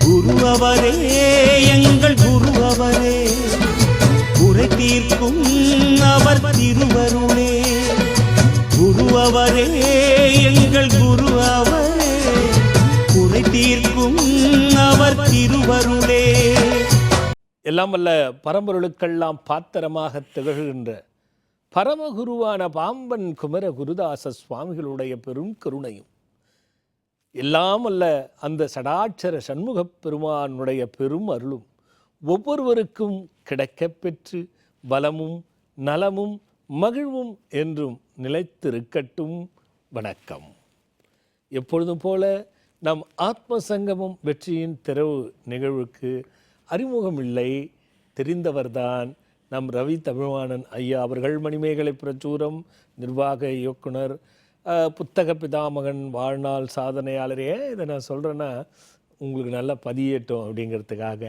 குரு அவரே, எங்கள் குரு அவரே, குறை தீர்க்கும் அவர் திருவருளே. குரு அவரே, எங்கள் குரு அவரே, குறை தீர்க்கும் அவர் திருவருளே. எல்லாம் வல்ல பரம்பொருளுக்கெல்லாம் பாத்திரமாக திகழ்கின்ற பரமகுருவான பாம்பன் குமர குருதாச சுவாமிகளுடைய பெரும் கருணையும், எல்லாம் அல்ல அந்த சடாட்சர சண்முகப் பெருமானுடைய பெரும் அருளும் ஒவ்வொருவருக்கும் கிடைக்கப்பெற்று வளமும் நலமும் மகிழ்வும் என்றும் நிலைத்திருக்கட்டும். வணக்கம். எப்பொழுதும் போல நம் ஆத்ம சங்கமம் வெற்றியின் திறவு நிகழ்வுக்கு அறிமுகம் இல்லை, தெரிந்தவர்தான் நம் ரவி தமிழ்வாணன் ஐயா அவர்கள். மணிமேகலை பிரச்சுரம் நிர்வாக இயக்குனர், புத்தக பிதாமகன், வாழ்நாள் சாதனையாளர். ஏன் இதை நான் சொல்கிறேன்னா உங்களுக்கு நல்லா பதியட்டும் அப்படிங்கிறதுக்காக.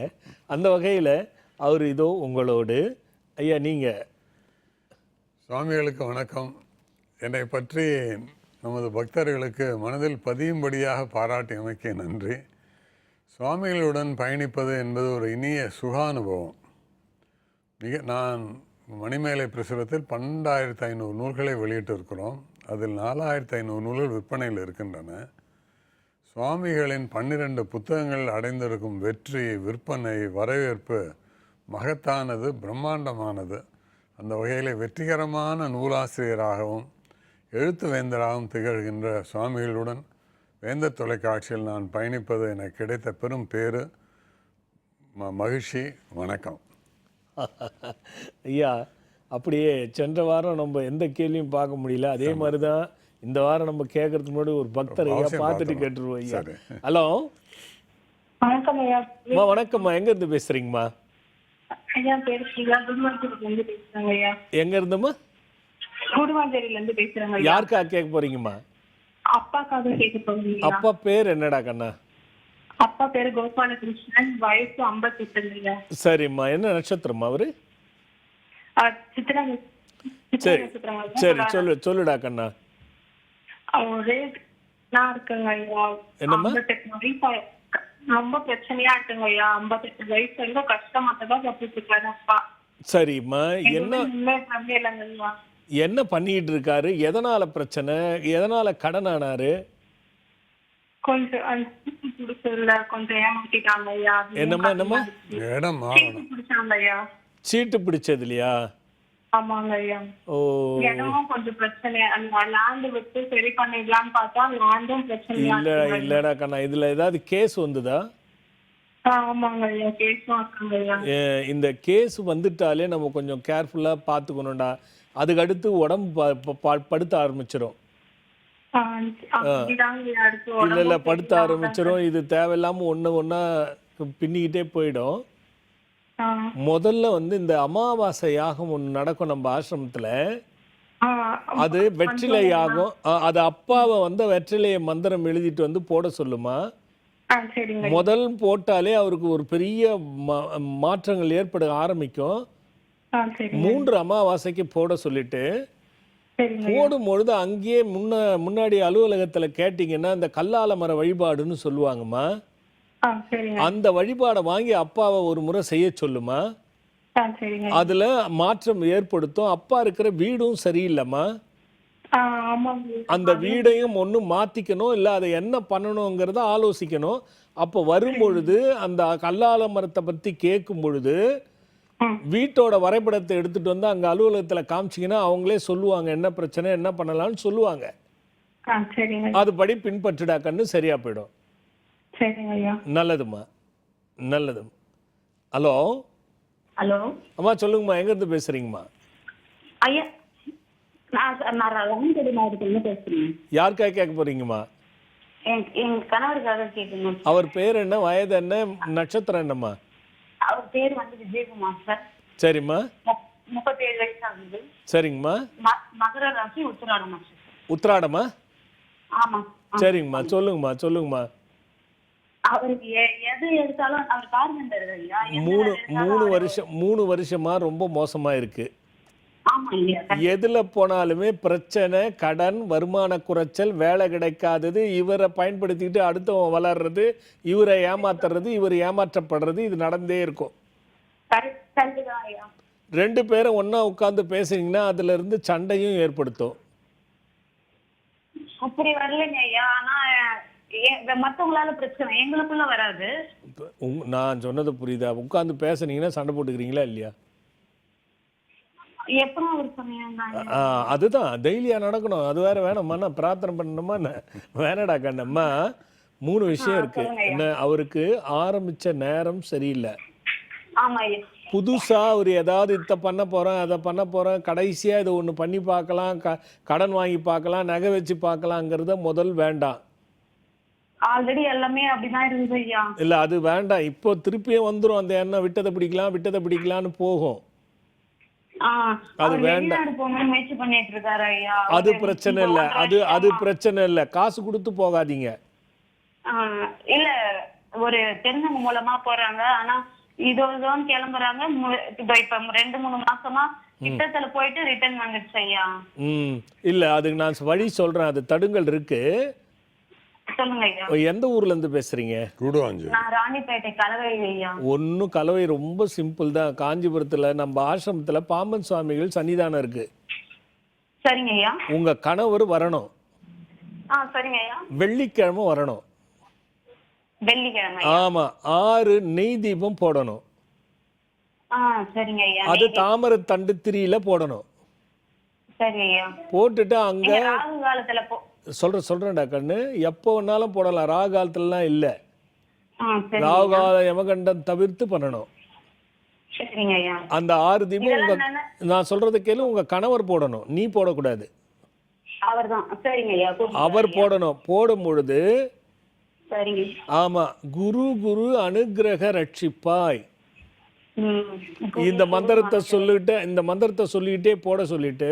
அந்த வகையில் அவர் இதோ உங்களோடு. ஐயா நீங்கள். சுவாமிகளுக்கு வணக்கம். என்னை பற்றி நமது பக்தர்களுக்கு மனதில் பதியும்படியாக பாராட்டி அமைக்க நன்றி. சுவாமிகளுடன் பயணிப்பது என்பது ஒரு இனிய சுகானுபவம். நான் மணிமேலை பிரசுரத்தில் 12,500 நூல்களை வெளியிட்டிருக்கிறோம். அதில் 4,500 நூல்கள் விற்பனையில் இருக்கின்றன. சுவாமிகளின் 12 புத்தகங்கள் அடைந்திருக்கும் வெற்றி, விற்பனை, வரவேற்பு மகத்தானது, பிரம்மாண்டமானது. அந்த வகையில் வெற்றிகரமான நூலாசிரியராகவும் எழுத்து வேந்தராகவும் திகழ்கின்ற சுவாமிகளுடன் வேந்தர் தொலைக்காட்சியில் நான் பயணிப்பது எனக்கு கிடைத்த பெரும் பேறு, மகிழ்ச்சி. வணக்கம் ஐயா. அப்படியே சென்ற வாரம் நம்ம எந்த கேள்வியும் பார்க்க முடியல, அதே மாதிரி தான் இந்த வாரம் நம்ம கேட்கறதுக்கு முன்னாடி ஒரு பக்தர் ஐயா பார்த்துட்டு கேட்டுருவோம். ஐயா ஹலோ. வணக்கம் ஐயா. வணக்கம்மா, எங்க இருந்து பேசுறீங்கம்மா? ஐயா பேர் ஸ்ரீலா, குருவாஞ்சேரியில இருந்து பேசுறேங்க ஐயா. எங்க இருந்துமா? குருவாஞ்சேரியில இருந்து பேசுறேங்க ஐயா. யாருக்கா கேட்க போறீங்கம்மா? அப்பாக்காக கேட்க போறீங்க. அப்பா பேர் என்னடா கண்ணா? அப்பா பேரு கோபாலகிருஷ்ணன், வயசு 58. சரிம்மா, என்ன நட்சத்திரமா அவரு? சித்ரா. சரி சரி, சொல்லுடா கண்ணா. ரேட் நான் இருக்குங்க ஐயா. என்னம்மா? 58 வயசு. ரொம்ப பிரச்சனையா இருக்குங்க ஐயா. 58 வயசு வரைக்கும் கஷ்டமாட்டதான் கத்துட்டு இருக்காரு அப்பா. சரிம்மா, என்ன பண்ணிட்டு இருக்காரு? எதனால பிரச்சனை? எதனால கடன் ஆனாரு? கொஞ்சம் கொஞ்சம் ஏமாத்திட்டாங்க ஐயா. என்னம்மா என்னம்மா? சீட்டு பிடிச்சது இல்லையா? ஆமாங்க ஐயா. ஓ, இடமும் கொஞ்சம் பிரச்சனை. அந்த லேண்ட் விட்டு சரி பண்ணிடலாம்னு பார்த்தா லேண்டும் பிரச்சனையா. இல்லடா கண்ணா, இதுல ஏதாவது கேஸ் வந்துதா? ஆமாங்க ஐயா, கேஸும் இருக்குங்க ஐயா. இந்த கேஸ் வந்துட்டாலே நம்ம கொஞ்சம் கேர்ஃபுல்லா பார்த்துக்கணும்டா. அதுக்கு அடுத்து உடம்பு படுத்த ஆரம்பிச்சிடும். இல்ல படுத்த ஆரம்பிச்சிடும். இது தேவையில்லாம ஒன்னா பின்னிக்கிட்டே போயிடும். முதல்ல இந்த அமாவாசை யாகம் ஒன்று நடக்கும் நம்ம ஆசிரமத்துல. அது வெற்றிலை யாகம். அது அப்பாவை வெற்றிலையை மந்திரம் எழுதிட்டு போட சொல்லுமா. முதல் போட்டாலே அவருக்கு ஒரு பெரிய மாற்றங்கள் ஏற்பட ஆரம்பிக்கும். 3 அமாவாசைக்கு போட சொல்லிட்டு போடும் பொழுது அங்கேயே முன்னாடி அலுவலகத்துல கேட்டீங்கன்னா இந்த கல்லால மர வழிபாடுன்னு சொல்லுவாங்கம்மா. அந்த வழிபாடை வாங்கி அப்பாவை ஒரு முறை செய்ய சொல்லுமா. அதுல மாற்றம் ஏற்படுத்தும். அப்பா இருக்கிற வீடும் சரியில்லைம்மா. அந்த வீடையும் ஒண்ணு மாத்திக்கணும், இல்ல அதை என்ன பண்ணணுங்கிறத ஆலோசிக்கணும். அப்ப வரும் பொழுது அந்த கல்லால மரத்தை பத்தி கேட்கும் பொழுது வீட்டோட வரைபடத்தை எடுத்துட்டு அங்க அலுவலகத்துல காமிச்சிங்கன்னா அவங்களே சொல்லுவாங்க என்ன பிரச்சனை, என்ன பண்ணலாம்னு சொல்லுவாங்க. அதுபடி பின்பற்றுடா கண்ணு, சரியா போயிடும். நல்லதும்மா, நல்லது. ஹலோ. ஹலோ அம்மா சொல்லுங்கம்மா, எங்க இருந்து பேசுறீங்கம்மா? ஐயா யாருக்காக கேட்க போறீங்கம்மா? என் கணவருக்காக கேட்கணும். அவர் பேர் என்ன, வயது என்ன, நட்சத்திரம் என்னம்மா? அவர் பேர் விஜயகுமார் சார். சரிம்மா. 37 வயசு ஆகுது. சரிங்கம்மா. மகர ராசி, உத்திராடம். உத்திராடமா? ஆமா. சரிங்கம்மா, சொல்லுங்கம்மா. அவருக்கு எது எடுத்தாலும் அவர் கார்பெண்டர் ஐயா. 3 வருஷமா ரொம்ப மோசமா இருக்கு. ஆமா ஐயா. எதுல போனாலுமே பிரச்சனை, கடன், வருமான குறைச்சல், வேலை கிடைக்காதது, இவரை பயன்படுத்திக்கிட்டு அடுத்தவன் வளர்றது, இவரை ஏமாத்துறது, இவர் ஏமாற்றப்படுறது, இது நடந்தே இருக்கும். கரெக்ட் தான் ஐயா. 2 பேரும் ஒண்ணா உட்கார்ந்து பேசுனீங்கன்னா அதுல இருந்து சண்டையும் ஏற்படுத்தும். அப்படி வரலைங்க ஐயா. ஆனா மத்தவங்களால பிரச்சனை எங்களுக்குள்ள வராது. நான் சொன்னது புரியுதா? உட்கார்ந்து பேசுனீங்கன்னா சண்டை போட்டுக்கிறீங்களா இல்லையா? எப்பவும் ஒரு சமயம் தான். அதுதான் டெய்லியா நடக்கணும். அது வேற வேணாமா? நான் பிரார்த்தனை பண்ணணுமா? வேணடா கண்ணம்மா. 3 விஷயம் இருக்கு. என்ன, அவருக்கு ஆரம்பிச்ச நேரம் சரியில்லை. ஆமா ஐயா. புதுசா அவர் ஏதாவது இதை பண்ண போறேன், அதை பண்ண போறேன், கடைசியா இதை ஒண்ணு பண்ணி பார்க்கலாம், கடன் வாங்கி பார்க்கலாம், நகை வச்சு பார்க்கலாங்கிறத முதல் வேண்டாம். ஆல்ரெடி எல்லாமே அப்படிதான் இருந்தது ஐயா. இல்ல அது வேண்டாம். இப்போ திருப்பியும் வந்துரும் அந்த எண்ணம். விட்டதை பிடிக்கலாம்னு போகும். அது வேண்டாம். முயற்சி பண்ணிட்டு இருக்காரு ஐயா. அது பிரச்சனை இல்ல. அது பிரச்சனை இல்ல. காசு கொடுத்து போகாதீங்க. இல்ல, ஒரு தெரிஞ்சவங்க மூலமா போறாங்க. ஆனா இதோதான் கிளம்புறாங்க. இப்ப 2-3 மாசமா திட்டத்துல போயிட்டு ரிட்டர்ன் வந்துடுச்சு ஐயா. இல்ல, அதுக்கு நான் வழி சொல்றேன். அது தடுங்கல் இருக்கு. சொல்லுங்க ஐயா. எந்த ஊர்ல இருந்து பேசுறீங்க? கூடுவாஞ்சேரி. நான் ராணிப்பேட்டை கலவை ஐயா. ஒன்னும் கலவை ரொம்ப சிம்பிள் தான். காஞ்சிபுரத்துல நம்ம ஆசிரமத்துல பாம்பன் சுவாமிகள் சன்னிதானம் இருக்கு. சரிங்க ஐயா. உங்க கணவர் வரணும். சரிங்க ஐயா. வெள்ளிக்கிழமை வரணும். வெள்ளிக்கிழமை. ஆமா, 6 நெய் தீபம் போடணும். சரிங்க ஐயா. அது தாமரை தண்டு 3ல போடணும். சரி ஐயா. போட்டுட்டு அங்க ராகு காலத்துல சொல்றேன்டா கண்ணு, எப்போ வேணாலும் போடலாம். ராகு காலத்துலலாம் இல்ல. ராகு கால யமகண்டம் தவிர்த்து பண்ணணும். சரிங்க ஐயா. அந்த 6 தீபம் நான் சொல்றதை கேளு. உங்க கணவர் போடணும், நீ போடக்கூடாது. அவர்தான். சரிங்க ஐயா. அவர் போடணும். போடும் பொழுது சரிங்க. ஆமா, குரு குரு அனுக்கிரக ரட்சிப்பாய் இந்த மந்திரத்தை சொல்லிட்டே போட சொல்லிட்டு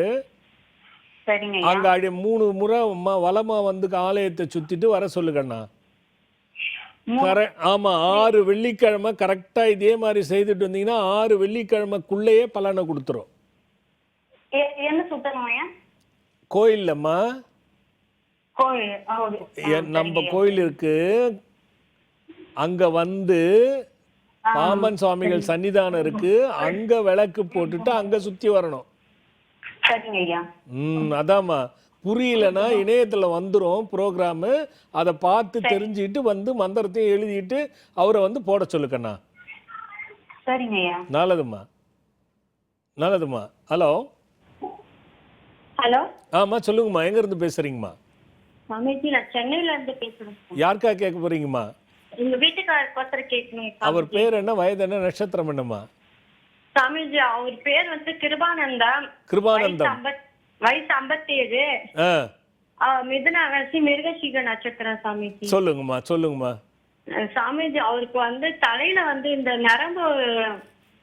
சரிங்க. அங்க 3 முறை வலமா வந்து ஆலயத்தை சுத்திட்டு வர சொல்லுங்கண்ணா. ஆமா, 6 வெள்ளிக்கிழமை கரெக்டா இதே மாதிரி செய்துட்டு வந்தீங்கன்னா 6 வெள்ளிக்கிழமைக்குள்ளேயே பலனை கொடுத்துரும். என்ன சுத்தமா? கோயில்லம்மா, நம்ம கோயில் இருக்கு. அங்க வந்து பாம்பன் சுவாமிகள் சன்னிதானம் இருக்கு. அங்க விளக்கு போட்டுட்டு அங்க சுத்தி வரணும். அதாம்மா. புரியலன்னா இணையத்துல வந்துரும் ப்ரோக்ராமு. அதை பார்த்து தெரிஞ்சுக்கிட்டு வந்து மந்திரத்தையும் எழுதிட்டு அவரை வந்து போட சொல்லுக்கண்ணா. நல்லதும்மா. ஹலோ. ஆமா, சொல்லுங்கம்மா. எங்க இருந்து பேசுறீங்கம்மா? சாமிஜி, நான் சென்னையில இருந்து பேசுறேன். யாருக்கா கேட்க போறீங்கம்மா? எங்க வீட்டுக்காரர் கேட்கணும். அவர் பேர் என்ன, வயது என்ன, நட்சத்திரம் என்னம்மா? சாமிஜி, அவர் பேர் வந்து கிருபானந்தம். வயசு 57. மிதுன ராசி, மிருகசீக நட்சத்திரம். சாமிஜி சொல்லுங்கம்மா. சாமிஜி, அவருக்கு வந்து தலையில வந்து இந்த நரம்பு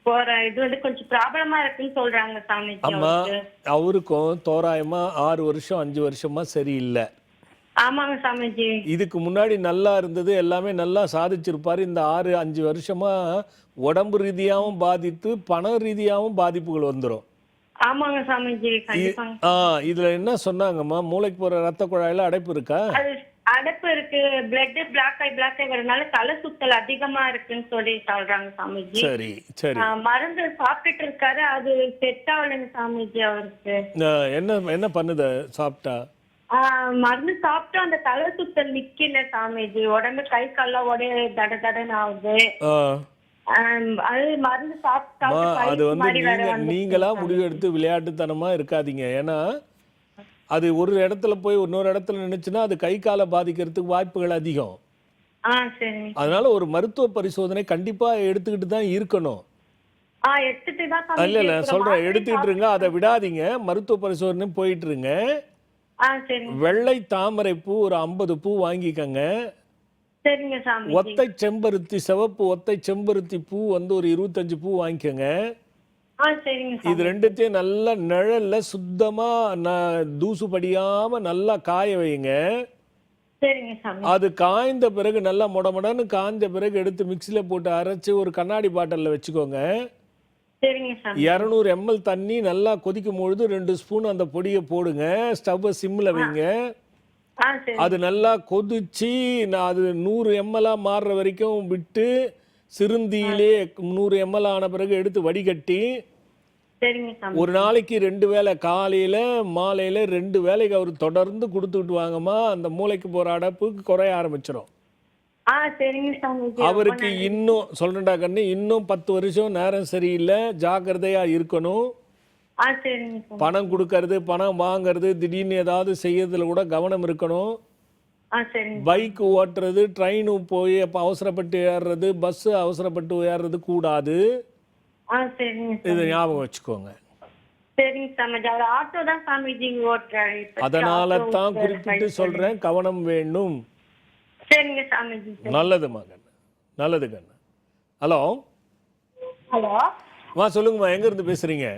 போற இது வந்து கொஞ்சம் ப்ராப்ளமா இருக்குன்னு சொல்றாங்க சாமிஜி. அம்மா, அவருக்கும் தோராயமா 6 வருஷம் 5 வருஷமா சரியில்லை. ஆமாங்க சாமிஜி. இதுக்கு முன்னாடி நல்லா இருந்தது, எல்லாமே நல்லா சாதிச்சிருப்பாரு. இந்த 6-5 வருஷமா உடம்பு ரீதியாவும் பாதித்து பண ரீதியாவும் பாதிப்புகள் வந்துடும். ஆமாங்க சாமிஜி. இதுல என்ன சொன்னாங்கம்மா, மூளைக்கு போற ரத்த குழாயில அடைப்பு இருக்கா? அடைப்பு இருக்கு. பிளட் பிளாக் ஆகி வரனால தலை சுத்தல் அதிகமா இருக்குன்னு சொல்லி சொல்றாங்க சாமிஜி. சரி. மருந்து சாப்பிட்டுட்டு இருக்காரு. அது செட் ஆகலைங்க சாமிஜி அவருக்கு. என்ன பண்ணுது சாப்பிட்டா? மருந்து சாப்பிட்டு அந்த தலை சுத்தல் நிக்கல சாமிஜி. உடம்பு கை கால்லாம் ஒரே தடன்னு ஆகுது. அது மருந்து அது வந்து நீங்களா முடிவு எடுத்து விளையாட்டுத்தனமா இருக்காதீங்க. ஏன்னா அது ஒரு இடத்துல போய் இன்னொரு இடத்துல நினைச்சுன்னா அது கை காலை பாதிக்கிறதுக்கு வாய்ப்புகள் அதிகம். அதனால ஒரு மருத்துவ பரிசோதனை கண்டிப்பா எடுத்துக்கிட்டு தான் இருக்கணும். இல்ல சொல்றேன், எடுத்துக்கிட்டு இருங்க. அதை விடாதீங்க. மருத்துவ பரிசோதனை போயிட்டு இருங்க. வெள்ளை தாமரை பூ ஒரு 50 பூ வாங்கிக்கங்க. ஒத்தை செம்பருத்தி, சிவப்பு ஒத்தை செம்பருத்தி பூ வந்து ஒரு 25 பூ வாங்கிக்கங்க. இது ரெண்டுத்தையும் நல்லா நிழல்ல சுத்தமா தூசு படியாம நல்லா காய வைங்க. அது காய்ந்த பிறகு நல்லா முடமுடன்னு காய்ந்த பிறகு எடுத்து மிக்சியில போட்டு அரைச்சு ஒரு கண்ணாடி பாட்டில்ல வச்சுக்கோங்க. சரிங்க சாமி. 200 ml தண்ணி நல்லா கொதிக்கும் பொழுது 2 ஸ்பூன் அந்த பொடியை போடுங்க. ஸ்டவ்வை சிம்மில் வைங்க. சரி. அது நல்லா கொதிச்சு அது 100 ml மாறுற வரைக்கும் விட்டு சிறுந்தியிலே 100 ml ஆன பிறகு எடுத்து வடிகட்டி சரிங்க சாமி. ஒரு நாளைக்கு 2 வேளை காலையில் மாலையில் 2 வேளைக்கு அவர் தொடர்ந்து கொடுத்துக்கிட்டு வாங்கம்மா. அந்த மூளைக்கு போகிற அடப்புக்கு குறைய ஆரம்பிச்சிடும். சரிங்க சாமி. அவருக்கு இன்னும் சொல்றேன்டா கண்ணு, இன்னும் 10 வருஷம் நேரம் சரியில்லை, ஜாக்கிரதையா இருக்கணும். சரிங்க சாமி. பணம் கொடுக்கறது, பணம் வாங்குறது, திடீர்னு ஏதாவது செய்யறதுல கூட கவனம் இருக்கணும். சரிங்க. பைக் ஓட்டுறது, ட்ரெயின் போய் அப்போ அவசரப்பட்டு ஏறுறது, பஸ் அவசரப்பட்டு ஏறுறது கூடாது. சரிங்க. இதை ஞாபகம் வச்சுக்கோங்க. சரிங்க சாமி. அவர் ஆட்டோ தான் சாமிஜி ஓட்டுறாரு. அதனால தான் குறிப்பிட்டு சொல்றேன், கவனம் வேணும். சரிங்க சாமிஜி. நல்லதுமா கண்ணு, நல்லது கண்ணு. ஹலோ ஹலோ, சொல்லுங்கம்மா, எங்க இருந்து பேசுறீங்க?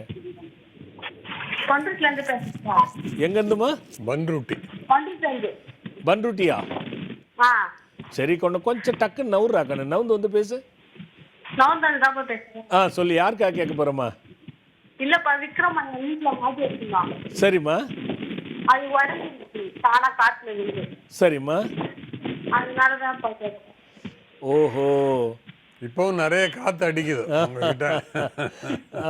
பண்ருட்டில இருந்து பேசுறேன். எங்க இருந்துமா? பன்ருட்டி. பண்ருட்டில இருந்து. பன்ருட்டியா? சரி, கொஞ்சம் டக்குன்னு நவுறா கண்ணு, நவுந்து வந்து பேசு. நான் தான் பேசுறேன். சொல்லு, யாருக்கா கேட்க போறோமா? இல்லப்பா, விக்ரம் வீட்டுல மாட்டி வச்சுக்கலாம். சரிம்மா. அது உடஞ்சிருச்சு தானா காட்டுல இருந்து. சரிம்மா. அதனாலதான் பாத்தேன். ஓஹோ, இப்பவும் நிறைய காத்து அடிக்குது உங்ககிட்ட.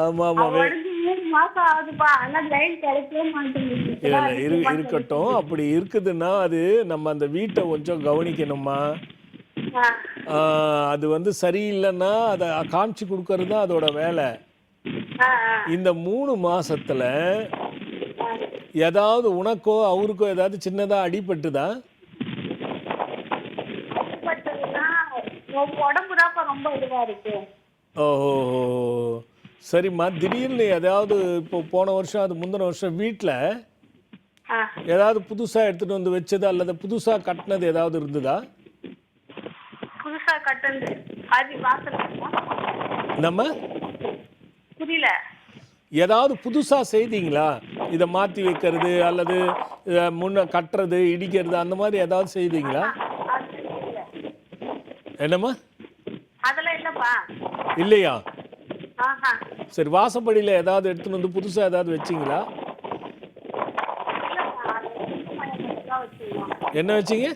ஆமா ஆமா. உடஞ்சி 3 மாசம் ஆகுதுப்பா, ஆனா லைன் கிடைக்கவே மாட்டேங்குது. இருக்கட்டும். அப்படி இருக்குதுன்னா அது நம்ம அந்த வீட்டை கொஞ்சம் கவனிக்கணுமா. அது வந்து சரியில்லைன்னா அதை காமிச்சு கொடுக்கறது தான் அதோட வேலை. இந்த 3 மாசத்துல ஏதாவது உனக்கோ அவருக்கோ ஏதாவது சின்னதா அடிபட்டுதா? உடம்புதான் ரொம்ப இதுவா இருக்கு. ஓஹோ, சரிம்மா. திடீர்னு ஏதாவது இப்போ போன வருஷம் அது முந்தின வருஷம் வீட்டில் ஏதாவது புதுசா எடுத்துட்டு வந்து வச்சது அல்லது புதுசா கட்டினது ஏதாவது இருந்ததா? புதுசா கட்டது அது வாசல் நம்ம புரியல. ஏதாவது புதுசா செய்தீங்களா? இதை மாற்றி வைக்கிறது அல்லது முன்ன கட்டுறது, இடிக்கிறது, அந்த மாதிரி ஏதாவது செய்தீங்களா? என்னம்மா? அதெல்லாம் இல்லப்பா. இல்லையா? சரி, வாசப்படியில் ஏதாவது எடுத்துன்னு வந்து புதுசாக ஏதாவது வச்சிங்களா? என்ன வச்சிங்க?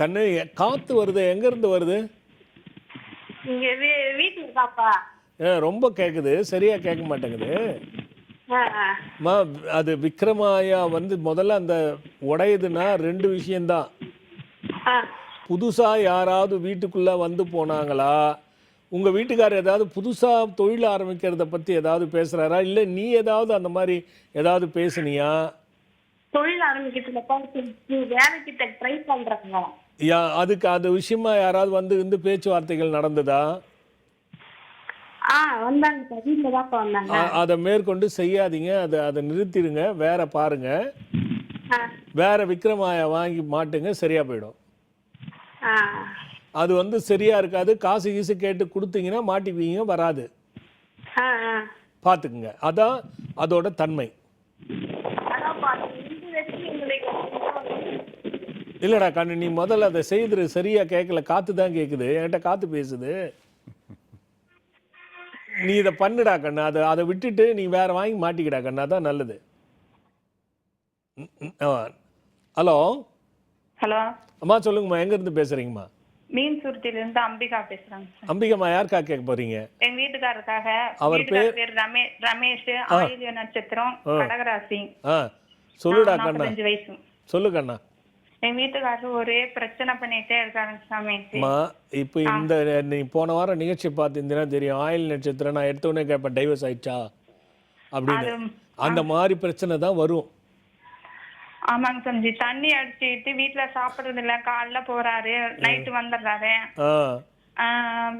கண்ணு, காத்து வருது, எங்க இருந்து வருது? ரொம்ப கேக்குது, சரியா கேட்க மாட்டேங்குது. அது விக்ரமாயா வந்து முதல்ல அந்த உடையுதுன்னா 2 விஷயம்தான். புதுசா யாராவது வீட்டுக்குள்ள வந்து போனாங்களா? உங்க வீட்டுக்காரர் ஏதாவது புதுசா தொழில் ஆரம்பிக்கிறத பத்தி ஏதாவது பேசுறாரா? இல்ல நீ ஏதாவது அந்த மாதிரி ஏதாவது பேசுனியா? தொழில் ஆரம்பிக்கிறதுலப்பா வேலைக்கு ட்ரை பண்றாங்க. அதுக்கு அது விஷயமா யாராவது வந்து பேச்சுவார்த்தைகள் நடந்ததா? அதை மேற்கொண்டு செய்யாதீங்க. அதை நிறுத்திடுங்க, வேற பாருங்க. வேற விக்ரமாயா வாங்கி மாட்டுங்க, சரியா போயிடும். அது வந்து சரியா இருக்காது. காசு கீசு கேட்டு கொடுத்தீங்கன்னா மாட்டிக்குவீங்க, வராது. பார்த்துக்குங்க, அதான் அதோட தன்மை. இல்லடா கண்ணு, நீ முதல்ல அதை செய்து சரியா கேட்கல. காத்து தான் கேட்குது, என்கிட்ட காத்து பேசுது. நீ இதை பண்ணுடா கண்ணு. அதை விட்டுட்டு நீ வேற வாங்கி மாட்டிக்கிடா கண்ணு, அதான் நல்லது. ஹலோ. ஹலோ அம்மா, சொல்லுங்கம்மா, எங்க இருந்து பேசுறீங்கம்மா? மீன் சுருட்டில இருந்து அம்பிகா பேசுறாங்க. அம்பிகாமா, யாருக்கா கேட்க போறீங்க? எங்க வீட்டுக்காரருக்காக. அவர் பேர் ரமேஷ், ஆயில்ய நட்சத்திரம், கடகராசி. சொல்லுடா கண்ணா. 45 வயசு. சொல்லு கண்ணா. எங்க வீட்டுக்காரர் ஒரே பிரச்சனை பண்ணிட்டே இருக்காரு சாமி. இப்போ இந்த நீ போன வாரம் நிகழ்ச்சி பார்த்திருந்தீங்கன்னா தெரியும். ஆயில் நட்சத்திரம் நான் எடுத்தோடனே கேட்பேன், டைவர்ஸ் ஆயிடுச்சா அப்படின்னு. அந்த மாதிரி பிரச்சனை தான் வரும். ஆமாங்க சாமி. தண்ணி அடிச்சுட்டு வீட்டுல சாப்பிடுறது இல்ல, காலைல போறாரு, நைட்டு வந்துடுறாரு.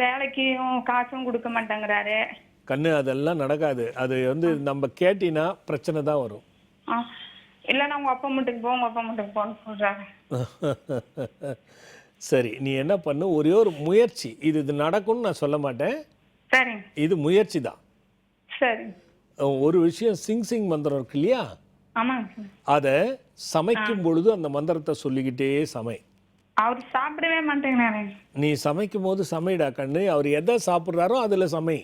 வேலைக்கும் காசும் கொடுக்க மாட்டேங்கிறாரு. கண்ணு, அதெல்லாம் நடக்காது. அது வந்து நம்ம கேட்டினா பிரச்சனை தான் வரும். இல்லைன்னா உங்க அப்பா மட்டும் போ, உங்க அப்பா மட்டும் போன்னு சொல்றாரு. சரி, நீ என்ன பண்ணு, ஒரே ஒரு முயற்சி. இது நடக்கும்னு நான் சொல்ல மாட்டேன். சரி, இது முயற்சி தான். சரி. ஒரு விஷயம், சிங் மந்திரம் இருக்கு இல்லையா? ஆமாங்க. அதை சமைக்கும் பொழுது அந்த மந்திரத்தை சொல்லிக்கிட்டே சமை. அவர் சாப்பிடவே மாட்டேங்கிறாரு. நீ சமைக்கும் போது சமைடா கண்ணு. அவர் எதை சாப்பிட்றாரோ அதில் சமை.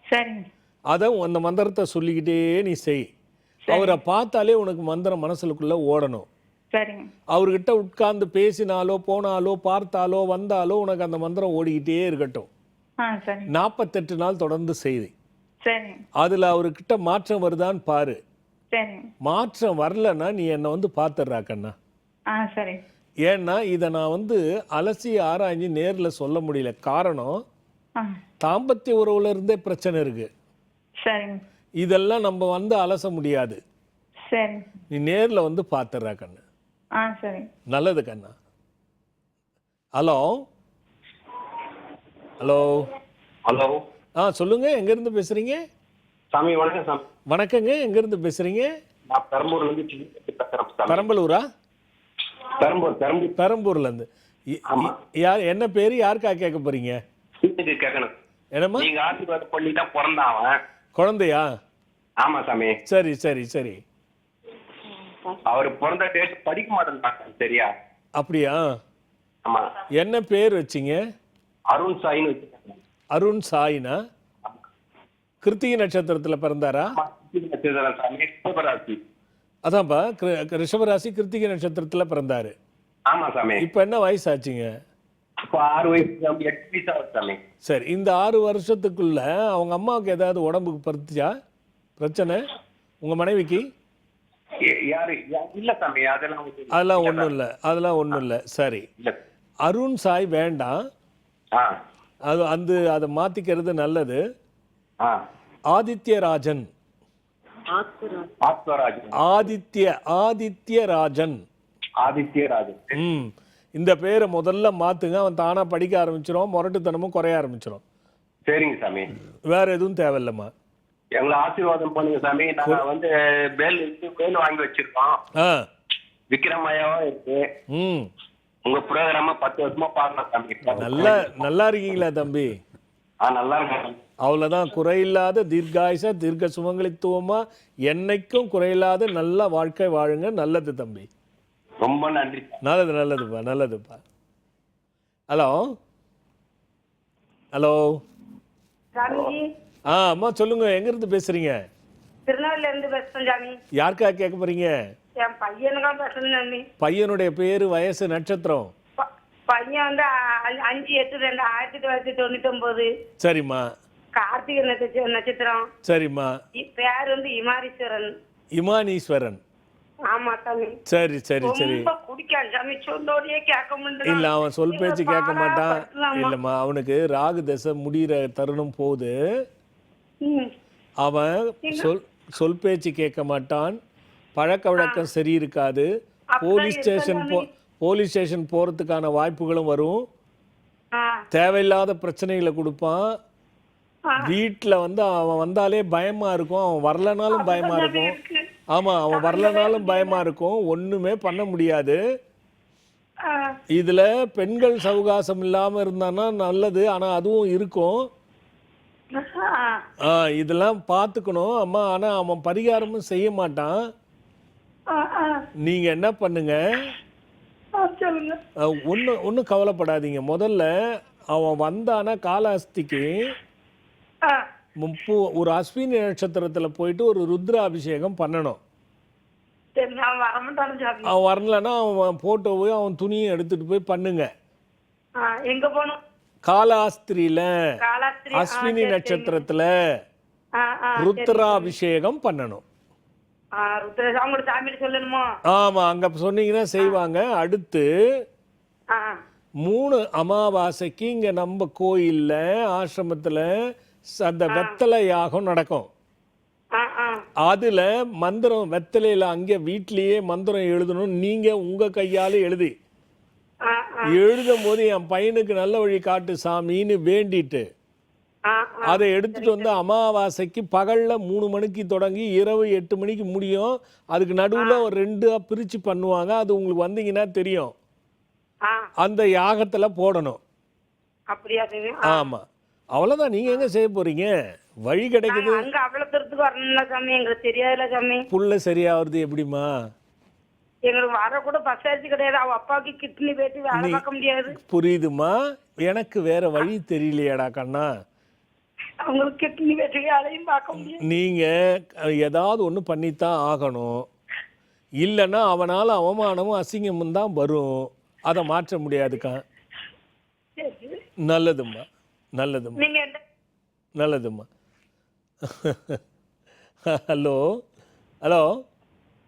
சரிங்க. அதை அந்த மந்திரத்தை சொல்லிக்கிட்டே நீ செய். அவரை பார்த்தாலே உனக்கு மந்திரம் மனசுக்குள்ளே ஓடணும். சரிங்க. அவர்கிட்ட உட்கார்ந்து பேசினாலோ போனாலோ பார்த்தாலோ வந்தாலோ உனக்கு அந்த மந்திரம் ஓடிக்கிட்டே இருக்கட்டும். சரிங்க. 48 நாள் தொடர்ந்து செய்தி. சரிங்க. அதில் அவர்கிட்ட மாற்றம் வருதான்னு பாரு. சரிங்க. மாற்றம் வரலன்னா நீ என்னை வந்து பார்த்துடுறா கண்ணா. சரிங்க. ஏன்னா இதை நான் வந்து அலசி ஆராய்ஞ்சு நேரில் சொல்ல முடியல. காரணம் தாம்பத்திய உறவுல இருந்தே பிரச்சனை இருக்கு. சரிங்க. இதெல்லாம் நம்ம வந்து அலச முடியாது. சரிங்க. நீ நேரில் வந்து பார்த்துடுறா கண்ணு. சரிங்க. நல்லது கண்ணா. Hello hello hello. சொல்லுங்க, எங்கேருந்து பேசுறீங்க? சாமி வணக்கம் சாமி. வணக்கங்க, எங்கேருந்து பேசுறீங்க? நான் பெரம்பூர்லேருந்து பேசுகிறேன் சாமி. பெரம்பலூரா? பெரம்பூர்லேருந்து. யார், என்ன பேர், யாருக்கா கேட்க போறீங்க? கேட்கணும். என்னம்மா? நீங்க ஆசீர்வாதம் பண்ணி தான் பிறந்தான் அவன். குழந்தையா? ஆமா சாமி. சரி சரி சரி. அவர் பிறந்த டேட் படிக்க மாட்டேன். சரியா? அப்படியா? ஆமா. என்ன பேர் வச்சிங்க? அருண் சாயின்னு வச்சிருக்காங்க. அருண் சாயினா? கிருத்திகை நட்சத்திரத்தில் பிறந்தாரா? சாமி ரிஷபராசி. அதான்ப்பா, ரிஷபராசி கிருத்திகை நட்சத்திரத்தில் பிறந்தாரு. ஆமா சாமி. இப்போ என்ன வயசு ஆச்சுங்க? இப்போ 6 வயசு சாமி. 8 வயசு ஆகுது சாமி. சரி, இந்த 6 வருஷத்துக்குள்ள அவங்க அம்மாவுக்கு ஏதாவது உடம்புக்கு பருத்துச்சா பிரச்சனை உங்க மனைவிக்கு? யாரு? இல்ல சாமி, அதெல்லாம் ஒன்றும் இல்லை, அதெல்லாம் ஒன்றும் இல்லை. சரி, அருண் சாய் வேண்டாம். அதை மாத்திக்கிறது நல்லது. ஆதித்யராஜன். ஆதித்யராஜன். இந்த பேரை முதல்ல மாத்துங்க. அவன் தானா படிக்க ஆரம்பிச்சிடும், முரட்டுத்தனமும் குறைய ஆரம்பிச்சிடும். சரிங்க சாமி. வேற எதுவும் தேவையில்லம்மா. எங்களை ஆசீர்வாதம் பண்ணுங்க சாமி. நாங்க வந்து பேல் வாங்கி வச்சிருக்கோம். விக்ரமாயாவா இருக்கு. உங்க ப்ரோக்ராம 10 வருஷமா பாக்கலாம் சாமி. நல்லா இருக்கீங்களா தம்பி? நல்லா இருக்கேன். அவ்வளவுதான். குறையில்லாத தீர்காயுசா, தீர்க்க சுமங்கலித்துவமா, என்னைக்கும் குறையில்லாத நல்ல வாழ்க்கை வாழுங்க. நல்லது தம்பி, ரொம்ப நன்றி. நல்லது நல்லதுப்பா, நல்லதுப்பா. Hello hello. அம்மா சொல்லுங்க, எங்க இருந்து பேசுறீங்க? திருநெல்வேலியில இருந்து பேசுறேன் சாமி. யாருக்கா கேட்க போறீங்க? என் பையனுக்கா பேசுறேன் சாமி. பையனுடைய பேரு, வயசு, நட்சத்திரம்? பையன் வந்து 5/8/1999. சரிம்மா. கார்த்திகை நட்சத்திரம். சரிம்மா. பேர் வந்து இமானீஸ்வரன். இமானீஸ்வரன். ஆமா சாமி. சரி சரி சரி. குடிக்கான் சாமி, சொன்னோடயே கேட்க முடியல. இல்ல, அவன் சொல் பேச்சு கேட்க மாட்டான். இல்லம்மா, அவனுக்கு ராகு தசை முடிகிற தருணம் போது அவன் சொல் பேச்சு கேட்க மாட்டான். பழக்க வழக்கம் சரி இருக்காது. போலீஸ் ஸ்டேஷன் போறதுக்கான வாய்ப்புகளும் வரும். தேவையில்லாத பிரச்சனைகளை கொடுப்பான். வீட்டில் வந்து அவன் வந்தாலே பயமா இருக்கும், அவன் வரலனாலும் பயமா இருக்கும். ஆமா, அவன் வரலனாலும் பயமா இருக்கும். ஒண்ணுமே பண்ண முடியாது. இதுல பெண்கள் சவகாசம் இல்லாம இருந்தான்னா நல்லது. ஆனா அதுவும் இருக்கும். இதெல்லாம் பார்த்துக்கணும் அம்மா. ஆனா அவன் பரிகாரமும் செய்ய மாட்டான். நீங்க என்ன பண்ணுங்க, ஒன்றும் கவலைப்படாதீங்க. முதல்ல அவன் வந்தானா காலாஸ்திக்கு ஒரு அஸ்வினி நட்சத்திரத்துல போயிட்டு ஒரு ருத்ர அபிஷேகம் பண்ணணும். அவன் வரலன்னா அவன் போட்டோவை அவன் துணியை எடுத்துட்டு போய் பண்ணுங்க. எங்க போகணும்? காலாஸ்திரியில அஸ்வினி நட்சத்திரத்துல ருத்ராபிஷேகம் பண்ணணும். ஆமா, அங்க சொன்னீங்கன்னா செய்வாங்க. அடுத்து 3 அமாவாசைக்கு இங்க நம்ம கோயில்ல ஆசிரமத்துல அந்த வெத்தலை யாகம் நடக்கும். அதுல மந்திரம் வெத்தலையில அங்க வீட்லயே மந்திரம் எழுதணும். நீங்க உங்க கையால எழுதும் போது என் பையனுக்கு நல்ல வழி காட்டு சாமின்னு வேண்டிட்டு அதை எடுத்துட்டு வந்து அமாவாசைக்கு பகல்ல 3 மணிக்கு தொடங்கி இரவு 8 மணிக்கு முடியும். அதுக்கு நடுவுல ஒரு 2 பிரிச்சு பண்ணுவாங்க. அது உங்களுக்கு வந்தீங்கன்னா தெரியும். அந்த யாகத்துல போடணும். ஆமா, அவ்வளவுதான். நீங்க எங்க செய்ய போறீங்க? வழி கிடைக்குது. புள்ள சரியாவது எப்படிமா? எங்களுக்கு வர கூட பஸ் ஏற்றி கிடையாது. அவ அப்பாவுக்கு கிட்னி பேட்டி வேலை பார்க்க முடியாது. புரியுதுமா, எனக்கு வேற வழி தெரியலையாடா கண்ணா. அவங்களுக்கு கிட்னி பேட்டி வேலையும் பார்க்க முடியாது. நீங்க ஏதாவது ஒண்ணு பண்ணித்தான் ஆகணும். இல்லைன்னா அவனால அவமானமும் அசிங்கமும் தான் வரும். அதை மாற்ற முடியாதுக்கா. சரி. நல்லதும்மா, நல்லதும்மா, நீங்க என்ன நல்லதும்மா. ஹலோ ஹலோ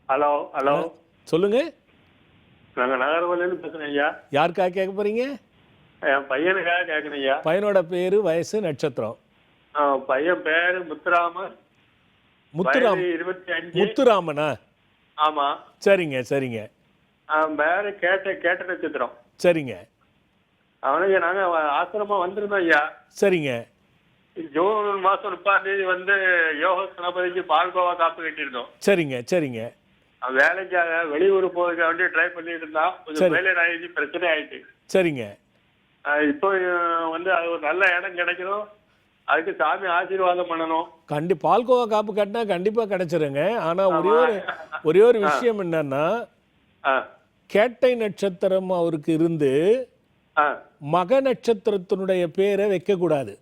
ஹலோ ஹலோ, சொல்லுங்க. நாங்கள் நகர்வலிருந்து பேசுகிறேன் ஐயா. யாருக்காக கேட்க போறீங்க? என் பையனுக்காக கேட்கணும் ஐயா. பையனோட பேரு, வயசு, நட்சத்திரம்? பையன் பேரு முத்துராமன். முத்துராம் 25. முத்துராமனா? ஆமா. சரிங்க சரிங்க பேரு கேட்ட நட்சத்திரம். சரிங்க அவனுக்கு நாங்க ஆசிரமா வந்திருந்தோம் ஐயா. சரிங்க ஜூன் மாசம் 30 வந்து யோக கணபதிக்கு பால்கோவா காப்பு கட்டியிருந்தோம். சரிங்க சரிங்க அவன் வேலைக்காக வெளியூர் போகிறதுக்கு வேண்டி ட்ரை பண்ணிட்டு இருந்தான். கொஞ்சம் ஃபெயிலியர் ஆயிடுச்சு, பிரச்சனை ஆயிடுச்சு. சரிங்க இப்போ வந்து அது ஒரு நல்ல இடம் கிடைக்கணும். அதுக்கு சாமி ஆசீர்வாதம் பண்ணணும். பால்கோவா காப்பு கட்டினா கண்டிப்பா கிடைச்சிருங்க. ஆனா ஒரே ஒரு விஷயம் என்னன்னா, கேட்டை நட்சத்திரம் அவருக்கு இருந்து மக நட்சத்திரத்தினுடைய பேரை வைக்க கூடாது.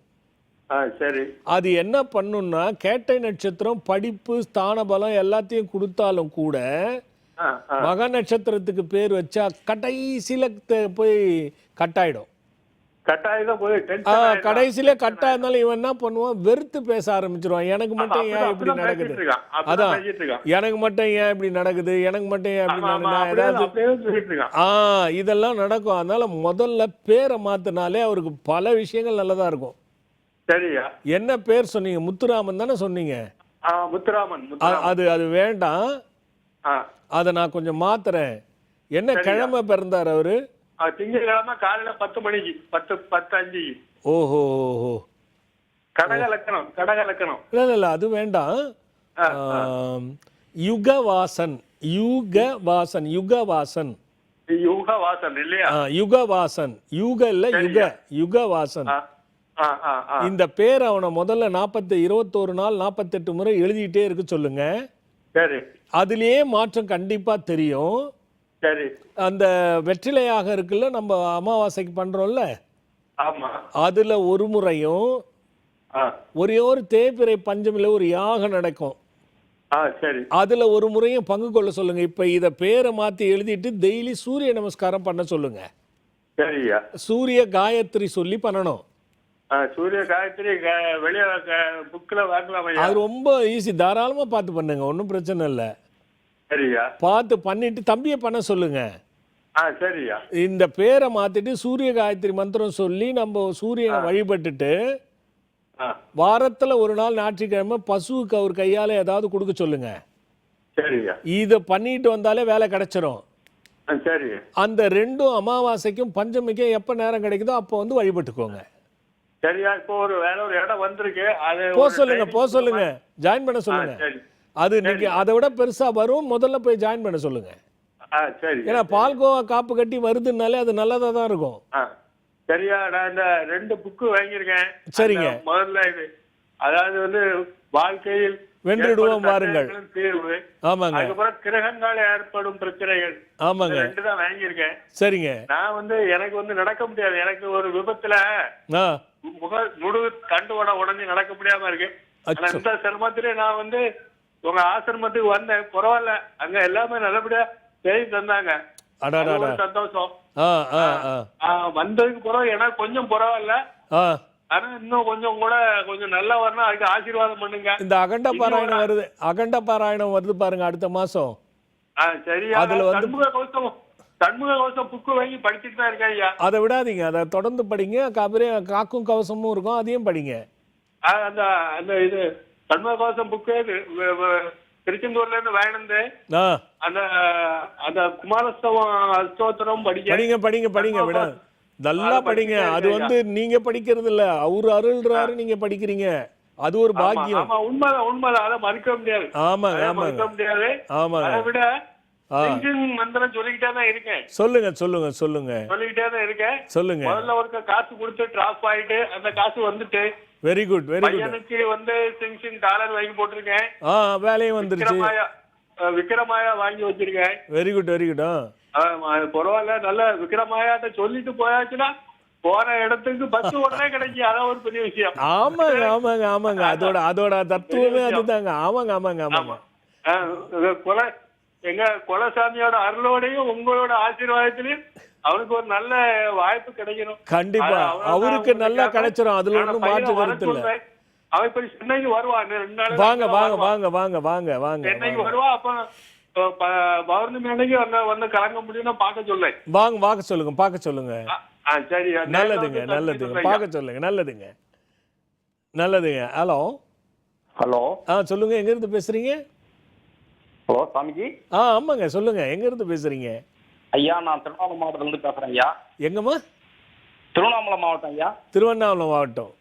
சரி. அது என்ன பண்ணும்னா, கேட்டை நட்சத்திரம் படிப்பு, ஸ்தான பலம் எல்லாத்தையும் கொடுத்தாலும் கூட மக நட்சத்திரத்துக்கு பேர் வச்சா கடைசியில போய் கட்டாயிடும். கடைசியில கட்டா இருந்தாலும் இவன் என்ன பண்ணுவான், வெறுத்து பேச ஆரம்பிச்சிருவான். எனக்கு மட்டும் ஏன் இப்படி நடக்குது, அதான் எனக்கு மட்டும் ஏன் இப்படி நடக்குது, எனக்கு மட்டும் ஏன் இப்படி நடக்குது, இதெல்லாம் நடக்கும். அதனால முதல்ல பேரை மாத்தினாலே அவருக்கு பல விஷயங்கள் நல்லதா இருக்கும். சரியா? என்ன பேர் சொன்னீங்க? முத்துராமன் தானே சொன்னீங்க? முத்துராமன். அது வேண்டாம், அதை நான் கொஞ்சம் மாத்துறேன். என்ன கிழமை பிறந்தார் அவரு? திங்கட்கிழமை காலையில 10 மணிக்கு, 10:05. ஓஹோ. கடக லக்கணம். இல்ல அது வேண்டாம். யுகவாசன் இல்லையா? யுகவாசன், யுக இல்ல யுகவாசன். இந்த பேர் அவனை முதல்ல 21 நாள் 48 முறை எழுதிட்டே இருக்கு சொல்லுங்க. சரி. அதுலயே மாற்றம் கண்டிப்பா தெரியும். சரி. அந்த வெற்றிலையாக இருக்குல்ல, நம்ம அமாவாசைக்கு பண்றோம்ல, ஆமா, அதுல ஒரு முறையும் ஒரே ஒரு தேய்பிறை பஞ்சமில ஒரு யாகம் நடக்கும். சரி. அதுல ஒரு முறையும் பங்கு கொள்ள சொல்லுங்க. இப்ப இத பேரை மாத்தி எழுதிட்டு டெய்லி சூரிய நமஸ்காரம் பண்ண சொல்லுங்க. சரியா? சூரிய காயத்ரி சொல்லி பண்ணணும். சூரிய காயத்ரி வெளியே புக்ல வாங்கலாம். அது ரொம்ப ஈஸி, தாராளமா பார்த்து பண்ணுங்க, ஒன்றும் பிரச்சனை இல்லை. சரியா? பார்த்து பண்ணிட்டு தம்பியை பண்ண சொல்லுங்க. சரியா? இந்த பேரை மாத்திட்டு சூரிய காயத்ரி மந்திரம் சொல்லி நம்ம சூரியனை வழிபட்டுட்டு வாரத்துல ஒரு நாள் ஞாயிற்றுக்கிழமை பசுவுக்கு அவர் கையால ஏதாவது கொடுக்க சொல்லுங்க. சரியா? இத பண்ணிட்டு வந்தாலே வேலை கிடைச்சிரும். சரி. அந்த ரெண்டும் அமாவாசைக்கும் பஞ்சமிக்கும் எப்ப நேரம் கிடைக்குதோ அப்போ வந்து வழிபட்டுக்கோங்க. சரியா? இப்போ ஒரு இடம் வந்திருக்கு, அது போக சொல்லுங்க, ஜாயின் பண்ண சொல்லுங்க. அது நீங்க அதை விட பெருசா வரும், முதல்ல போய் ஜாயின் பண்ண சொல்லுங்க. சரி. ஏன்னா பால்கோவா காப்பு கட்டி வருதுனாலே அது நல்லதா தான் இருக்கும். சரியா? நான் இந்த 2 புக்கு வாங்கியிருக்கேன். சரிங்க. முதல்ல இது, அதாவது வந்து வாழ்க்கையில் வென்றிடுவோம் வாருங்கள். தீர்வு. ஆமாங்க. அதுக்கப்புறம் கிரகங்களால் ஏற்படும் பிரச்சனைகள். ஆமாங்க. 2 தான் வாங்கியிருக்கேன். சரிங்க. நான் வந்து எனக்கு வந்து நடக்க முடியாது. எனக்கு ஒரு விபத்துல முழு தண்டுவடை உடஞ்சி நடக்க முடியாம இருக்கு. இந்த சிரமத்திலே நான் வந்து உங்க ஆசிரமத்துக்கு வந்தேன். பரவாயில்ல, அங்க எல்லாமே நல்லபடியா செய்து தந்தாங்க. சந்தோஷம். வந்ததுக்கு பிறகு எனக்கு கொஞ்சம் பரவாயில்ல, ஆனா இன்னும் கொஞ்சம் நல்லா வரணும். அதுக்கு ஆசீர்வாதம் பண்ணுங்க. இந்த அகண்ட பாராயணம் வருது பாருங்க அடுத்த மாசம். சரியா? அதுல சண்முக கவசம் புக்கு வாங்கி படிச்சுட்டு தான் இருக்கேன் ஐயா. அதை விடாதீங்க, அதை தொடர்ந்து படிங்க. காக்கும் கவசமும் இருக்கும், அதையும் படிங்க. அந்த இது சண்முக கவசம் புக்கு திருச்செந்தூர்ல இருந்து வாங்கினது. அந்த குமாரஸ்தவம் படிங்க விட நல்லா படிங்க. அது வந்து நீங்க படிக்கிறது இல்ல, அவரு அருள்றாரு, நீங்க படிக்கிறீங்க. அது ஒரு பாக்கியம். உண்மைதான், அதை மறுக்க முடியாது. ஆமாங்க முடியாது. அதை விட மந்திரம் சொல்லிக்கிட்டே தான் இருக்கேன். சொல்லுங்க சொல்லிக்கிட்டே தான் இருக்கேன். சொல்லுங்க. முதல்ல ஒரு காசு கொடுத்து டிராப் ஆயிட்டு அந்த காசு வந்துட்டு. Very good. பையனுக்கு வந்து சிங் டாலர் வாங்கி போட்டிருக்கேன். வேலையும் வந்துருச்சு. விக்ரமாயா வாங்கி வச்சிருக்கேன். Very good very good. ஆமா, அது பரவாயில்ல. நல்ல விக்ரமாயாட்ட சொல்லிட்டு போயாச்சுன்னா போற இடத்துக்கு பஸ் உடனே கிடைக்கும். அதான் ஒரு பெரிய விஷயம். ஆமாங்க ஆமாங்க ஆமாங்க. அதோட தத்துவமே அதுதாங்க. ஆமாங்க ஆமாங்க ஆமாங்க. கொலை எங்க குலசாமியோட அருளோடையும் உங்களோட ஆசீர்வாதத்திலையும் அவனுக்கு ஒரு நல்ல வாய்ப்பு கிடைக்கணும். கண்டிப்பா அவருக்கு நல்லா கிடைச்சிரும். அதுல ஒண்ணும் மாற்று கருத்து இல்ல. அவன் இப்ப சென்னைக்கு வருவான். 2 நாள் வாங்க வாங்க வாங்க வாங்க வாங்க வாங்க. சென்னைக்கு வருவா. அப்ப பௌர்ணமி அன்னைக்கு வந்து கலங்க முடியும்னா பார்க்க சொல்லேன். வாங்க பார்க்க சொல்லுங்க பார்க்க சொல்லுங்க. சரி, நல்லதுங்க நல்லதுங்க. பார்க்க சொல்லுங்க. நல்லதுங்க நல்லதுங்க. ஹலோ ஹலோ சொல்லுங்க. எங்க இருந்து பேசுறீங்க? ஹலோ சாமிஜி. ஆமாங்க சொல்லுங்க. எங்க இருந்து பேசுறீங்க? ஐயா, நான் திருவண்ணாமலை மாவட்டத்துல இருந்து பேசுறேன் ஐயா. எங்கம்மா? திருவண்ணாமலை மாவட்டம் ஐயா. திருவண்ணாமலை மாவட்டம்.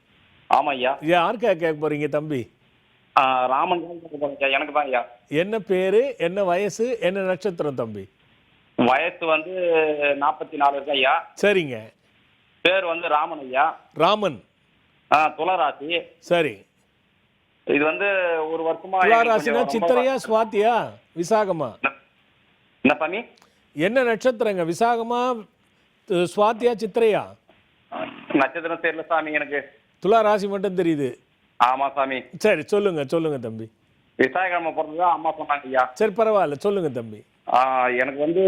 ஆமா ஐயா. யாருக்கா கேட்க போறீங்க தம்பி? ராமன் எனக்கு தான் ஐயா. என்ன பேரு, என்ன வயசு, என்ன நட்சத்திரம் தம்பி? வயசு வந்து 44 இருக்கு ஐயா. சரிங்க. பேர் வந்து ராமன் ஐயா. ராமன். துளராசி. சரி. இது வந்து ஒரு வருஷமா துளாராசினா சித்திரையா சுவாத்தியா விசாகமா? என்ன சாமி? என்ன நட்சத்திரங்க? விசாகமா சுவாத்தியா சித்திரையா? நட்சத்திரம் தெரியல சாமி எனக்கு. துளாராசி மட்டும் தெரியுது. ஆமா சாமி. சரி சொல்லுங்க சொல்லுங்க தம்பி. விசாகமா பிறந்ததா அம்மா சொன்னாங்க ஐயா. சரி பரவாயில்ல சொல்லுங்க தம்பி. எனக்கு வந்து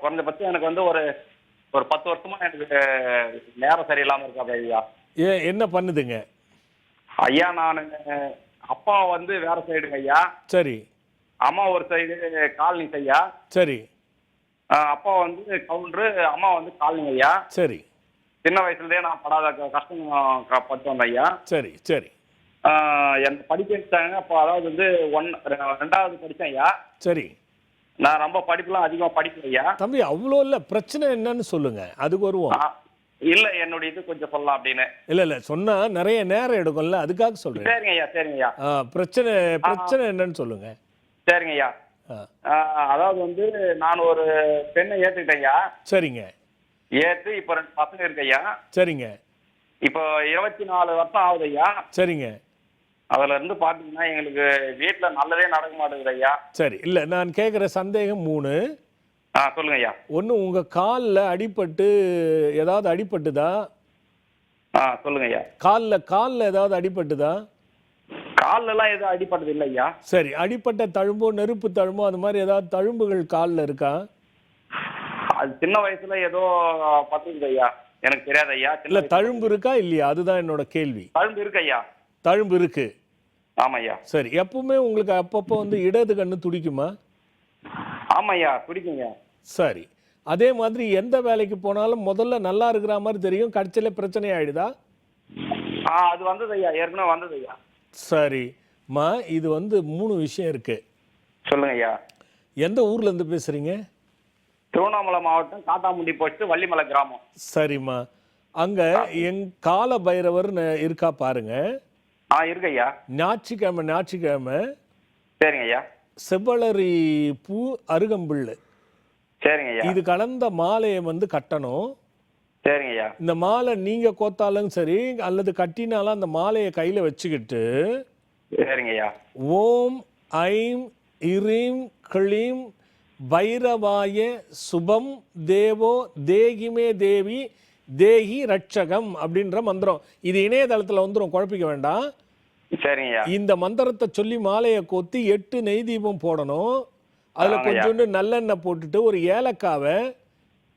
குறைஞ்சபட்சம் எனக்கு வந்து ஒரு 10 வருஷமா எனக்கு நேரம் சரியில்லாம இருக்கா ஐயா. என்ன பண்ணுதுங்க ஐயா? நான் அப்பா வந்து வேற சைடுங்க ஐயா. சரி. அம்மா ஒரு சைடு காலனி ஐயா. சரி. அப்பா வந்து கவுண்டரு, அம்மா வந்து காலனி ஐயா. சரி. சின்ன வயசுலயே நான் படாத கஷ்டம் பட்டு வந்தேன் ஐயா. சரி சரி. எனக்கு படிக்க வச்சாங்க. அப்போ அதாவது வந்து 2வது படித்தேன் ஐயா. சரி. நான் ரொம்ப படிப்புலாம் அதிகமாக படிக்கல ஐயா. தம்பி அவ்வளோ இல்லை, பிரச்சனை என்னன்னு சொல்லுங்க, அதுக்கு வருவோம். இல்ல என்னுடைய இது கொஞ்சம் சொல்லலாம் அப்படின்னு. இல்ல சொன்னா நிறைய நேரம் எடுக்கும்ல, அதுக்காக சொல்றேன். சரிங்க ஐயா சரிங்க ஐயா. பிரச்சனை என்னன்னு சொல்லுங்க. சரிங்க ஐயா. அதாவது வந்து நான் ஒரு பெண்ணை ஏத்துக்கிட்டேன் ஐயா. சரிங்க. ஏத்து இப்ப 2 பசங்க இருக்கு ஐயா. சரிங்க. இப்போ 24 வருஷம் ஆகுது ஐயா. சரிங்க. அதுல இருந்து பாத்தீங்கன்னா எங்களுக்கு வீட்டுல நல்லதே நடக்க மாட்டேங்குது ஐயா. சரி. இல்ல நான் கேட்குற சந்தேகம் 3. சொல்லுங்க ஐயா. ஒன்று உங்க காலில் அடிபட்டு ஏதாவது அடிபட்டுதா? சொல்லுங்க ஐயா. காலில் ஏதாவது அடிபட்டுதா? கால்ல எல்லாம் எதுவும் அடிபட்டது இல்லை ஐயா. சரி. அடிப்பட்ட தழும்போ நெருப்பு தழும்போ அது மாதிரி ஏதாவது தழும்புகள் காலில் இருக்கா? அது சின்ன வயசுல ஏதோ பட்டுருக்குது ஐயா, எனக்கு தெரியாது ஐயா. இல்ல தழும்பு இருக்கா இல்லையா, அதுதான் என்னோட கேள்வி. தழும்பு இருக்கு ஐயா. தழும்பு இருக்கு. ஆமா ஐயா. சரி. எப்பவுமே உங்களுக்கு அப்பப்போ வந்து இடது கண்ணு துடிக்குமா? ஆமா ஐயா துடிக்குங்க. சரி. அதே மாதிரி எந்த வேலைக்கு போனாலும் முதல்ல நல்லா இருக்கிற மாதிரி தெரியும், கடைசியில பிரச்சனை ஆயிடுதா? அது வந்தது ஐயா, ஏற்கனவே வந்தது ஐயா. சரிம்மா, இது வந்து 3 விஷயம் இருக்கு. சொல்லுங்க ஐயா. எந்த ஊர்ல இருந்து பேசுறீங்க? திருவண்ணாமலை மாவட்டம் காட்டாமுண்டி போஸ்ட் வள்ளிமலை கிராமம். சரிம்மா. அங்க எங் கால பைரவர் இருக்கா பாருங்க. இருக்கு ஐயா. ஞாயிற்றுக்கிழமை சரிங்க ஐயா. செவ்வளரி பூ அருகம்புல்லு சரிங்க ஐயா. இது கலந்த மாலையை வந்து கட்டணும். சரிங்க ஐயா. இந்த மாலை நீங்க கோத்தாலும் சரி அல்லது கட்டினாலும் அந்த மாலையை கையில வச்சுக்கிட்டு சரிங்க ஐயா. ஓம் ஐம் இரீம் க்ளீம் பைரவாய சுபம் தேவோ தேகிமே தேவி தேகி ரட்சகம் அப்படின்ற மந்திரம். இது இணையதளத்தில் வந்துடும், குழப்பிக்க வேண்டாம். சரிங்க. இந்த மந்திரத்தை சொல்லி மாலையை கொத்தி 8 நெய் தீபம் போடணும். அதுல கொஞ்சோண்டு நல்லெண்ணெய் போட்டுட்டு ஒரு ஏலக்காவை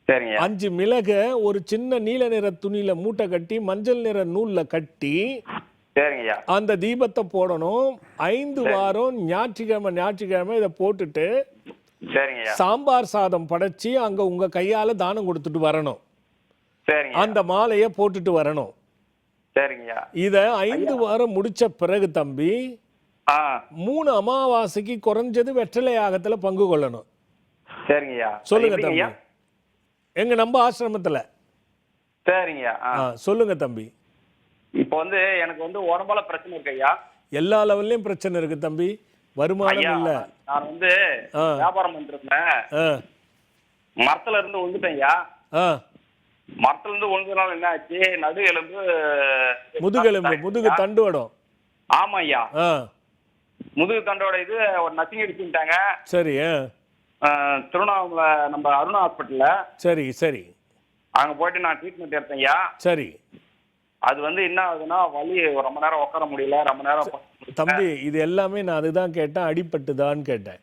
5 மிளக ஒரு சின்ன நீல நிற துணியில மூட்டை கட்டி மஞ்சள் நிற நூல்ல கட்டி அந்த தீபத்தை போடணும். 5 வாரம் ஞாயிற்றுக்கிழமை இதை போட்டுட்டு சாம்பார் சாதம் படைச்சி அங்க உங்க கையால தானம் கொடுத்துட்டு வரணும். அந்த மாலையை போட்டுட்டு வரணும். இத 5 வாரம் முடிச்ச பிறகு தம்பி 3 அமாவாசைக்கு குறைஞ்சது வெற்றிலை யாகத்துல பங்கு கொள்ளணும். சொல்லுங்க தம்பி. எங்க நம்ம ஆசிரமத்துல. சொல்லுங்க தம்பி. இப்போ வந்து எனக்கு வந்து உடம்புல பிரச்சனை இருக்கு ஐயா. எல்லா லெவல்லயும் பிரச்சனை இருக்கு தம்பி. வருமானம் இல்ல. நான் வந்து வியாபாரம் பண்ணிருந்தேன். மரத்துல இருந்து விழுந்துட்டேன் ஐயா. மரத்துல இருந்து விழுந்ததுனால என்ன ஆச்சு, நடு எலும்பு முதுகு தண்டுவடம். ஆமா ஐயா. முதுகு தண்டோட இது ஒரு நசிங்கி அடிச்சுட்டாங்க. சரி. திருவண்ணாமலை நம்ம அருணா ஹாஸ்பிட்டல்ல. சரி சரி. அங்க போயிட்டு நான் ட்ரீட்மெண்ட் எடுத்தேன் ஐயா. சரி. அது வந்து என்ன ஆகுதுன்னா வலி, ரொம்ப நேரம் உட்கார முடியல, ரொம்ப நேரம். தம்பி இது எல்லாமே நான் அதுதான் கேட்டேன், அடிபட்டுதான்னு கேட்டேன்.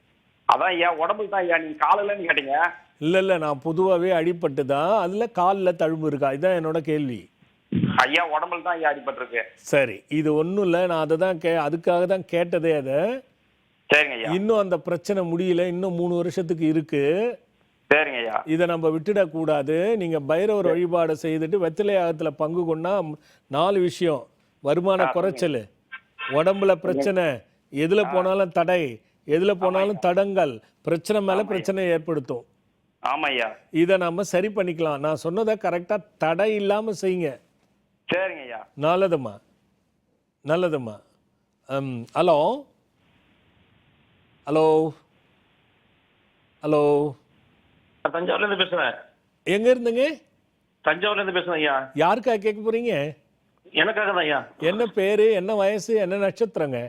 அதான் ஐயா உடம்புக்கு தான் ஐயா. நீங்க காலையிலன்னு கேட்டீங்க. இல்லை நான் பொதுவாகவே அடிபட்டுதான். அதில் காலில் தழும்பு இருக்கா, இதுதான் என்னோட கேள்வி. ஐயா உடம்புல தான் ஐயா அடிபட்டிருக்கு. சரி, இது ஒன்றும் இல்லை, நான் அதை தான் அதுக்காக தான் கேட்டதே. அதை சரிங்க ஐயா. இன்னும் அந்த பிரச்சனை முடியல, இன்னும் 3 வருஷத்துக்கு இருக்கு. சரிங்க ஐயா. இதை நம்ம விட்டுடக்கூடாது. நீங்கள் பைரவர் வழிபாடு செய்துட்டு வெற்றிலை யாகத்தில் பங்கு கொண்டா 4 விஷயம்: வருமான குறைச்சல், உடம்புல பிரச்சனை, எதில் போனாலும் தடை, எதில் போனாலும் தடங்கள், பிரச்சனை மேலே பிரச்சனை ஏற்படுத்தும். ஆமா ஐயா. இதை நம்ம சரி பண்ணிக்கலாம். நான் சொன்னதை கரெக்டாக தடை இல்லாமல் செய்யுங்க. சரிங்க ஐயா. நல்லதும்மா நல்லதும்மா. Hello hello hello. தஞ்சாவூர்ல இருந்து பேசுறேன். எங்க இருந்துங்க? தஞ்சாவூர்ல இருந்து பேசுறேன் ஐயா. யாருக்கா கேட்க போறீங்க? எனக்காக தான் ஐயா. என்ன பேரு, என்ன வயசு, என்ன நட்சத்திரங்க?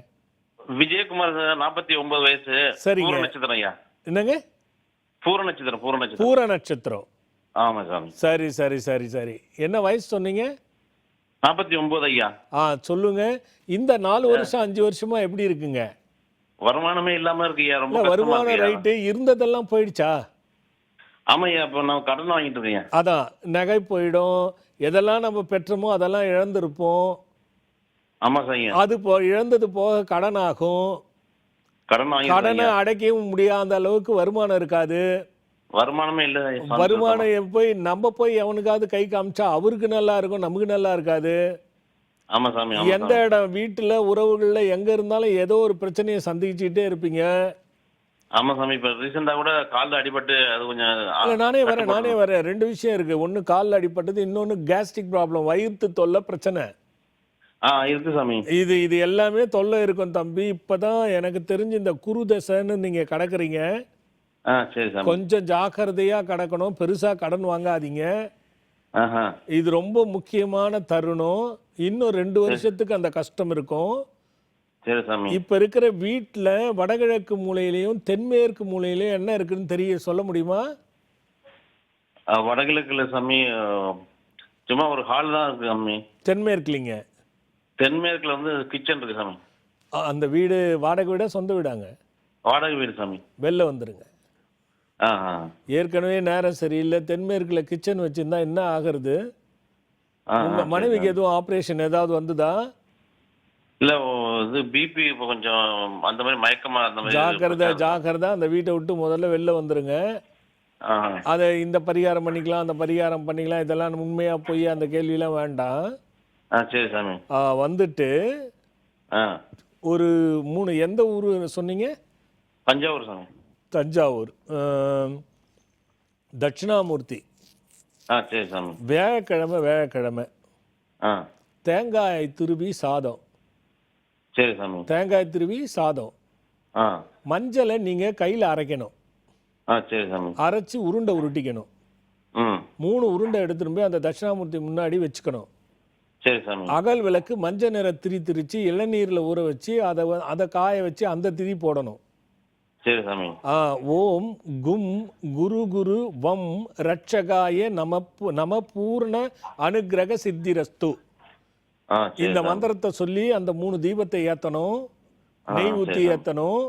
விஜயகுமார், 49 வயசு. சரிங்க. பூர நட்சத்திரம் ஐயா. என்னங்க? பூர நட்சத்திரம். பூர நட்சத்திரம். ஆமா சாமி. சரி சரி சரி சரி. என்ன வயசு சொன்னீங்க? 49 ஐயா. சொல்லுங்க. இந்த 4 வருஷம் 5 வருஷமா எப்படி இருக்குங்க? வருமானமே இல்லாம இருக்கு ஐயா. ரொம்ப வருமானம் ரைட்டு, இருந்ததெல்லாம் போயிடுச்சா? ஆமா ஐயா. இப்போ நான் கடன் வாங்கிட்டு இருக்கேன். அதான் நகை போயிடும், எதெல்லாம் நம்ம பெற்றோமோ அதெல்லாம் இழந்திருப்போம். ஆமா சார். அது இழந்தது போக கடன் ஆகும். கடனை அடைக்கவும் முடியாத அளவுக்கு வருமானம் இருக்காது. வருமானமே இல்ல. வருமானம் நம்ம போய் எவனுக்காவது கை காமிச்சா அவருக்கு நல்லா இருக்கும், நமக்கு நல்லா இருக்காது. ஆமா சாமி. எந்த இடம், வீட்டுல உறவுகள்ல எங்க இருந்தாலும் ஏதோ ஒரு பிரச்சனையை சந்திச்சுட்டே இருப்பீங்க. ஆமா சாமி. இப்ப ரீசெண்டா கூட கால்ல அடிபட்டு அது கொஞ்சம். நானே வரேன். 2 விஷயம் இருக்கு. ஒன்னு கால்ல அடிபட்டது, இன்னொன்னு கேஸ்ட்ரிக் ப்ராப்ளம், வயிற்று தொல்லை பிரச்சனை இருக்கு சாமி. இது எல்லாமே தொல்லை இருக்கும் தம்பி. இப்பதான் எனக்கு தெரிஞ்சு இந்த குரு தசைன்னு நீங்க கடக்குறீங்க. சரி சாமி. கொஞ்சம் ஜாக்கிரதையா கடக்கணும். பெருசா கடன் வாங்காதீங்க. இது ரொம்ப முக்கியமான தருணம். இன்னும் 2 வருஷத்துக்கு அந்த கஷ்டம் இருக்கும். சரி சாமி. இப்ப இருக்கிற வீட்டுல வடகிழக்கு மூலையிலையும் தென்மேற்கு மூலையிலையும் என்ன இருக்குன்னு சொல்ல முடியுமா? வடகிழக்குல சாமி சும்மா ஒரு ஹால் தான் இருக்கு சாமி. தென்மேற்குலிங்க? தென்மேற்குல வந்து கிச்சன் இருக்கு சாமி. அந்த வீடு வாடகை வீடா சொந்த வீடாங்க? வாடகை வீடு சாமி. வெளில வந்துருங்க. ஏற்கனவே நேரம் சரியில்லை. தென்மேற்குல கிச்சன் வச்சிருந்தா என்ன ஆகுறது? உங்க மனைவிக்கு எதுவும் ஆபரேஷன் ஏதாவது வந்துதா? இல்ல, இது பிபி கொஞ்சம் அந்த மாதிரி மயக்கமா அந்த மாதிரி. ஜாக்கிரதை. அந்த வீட்டை விட்டு முதல்ல வெளில வந்துருங்க. அதை இந்த பரிகாரம் பண்ணிக்கலாம், அந்த பரிகாரம் பண்ணிக்கலாம், இதெல்லாம் உண்மையா போய் அந்த கேள்வியெல்லாம் வேண்டாம். சரி சாமி. வந்துட்டு ஒரு 3 எந்த ஊரு சொன்னீங்க? தஞ்சாவூர் சாமி. தஞ்சாவூர். தட்சிணாமூர்த்தி. சரி சாமி. வியாழக்கிழமை தேங்காய் துருவி சாதம். சரி சாமி. தேங்காய் துருவி சாதம். மஞ்சளை நீங்க கையில அரைக்கணும். சரி சாமி. அரைச்சி உருண்டை உருட்டிக்கணும். 3 உருண்டை எடுத்துட்டு போய் அந்த தட்சிணாமூர்த்தி முன்னாடி வச்சுக்கணும். சரி சாமி. அகல் விளக்கு மஞ்சள் நிற திரிச்சு இளநீர்ல ஊற வச்சு அதை காய வச்சு அந்த திரி போடணும். சரி சாமி. ஓம் கும் குரு குரு வம் ரட்சகாய நம பூர்ண அனுகிரக சித்திரஸ்து. இந்த மந்திரத்தை சொல்லி அந்த 3 தீபத்தை ஏத்தணும், நெய் ஊத்தி ஏத்தணும்,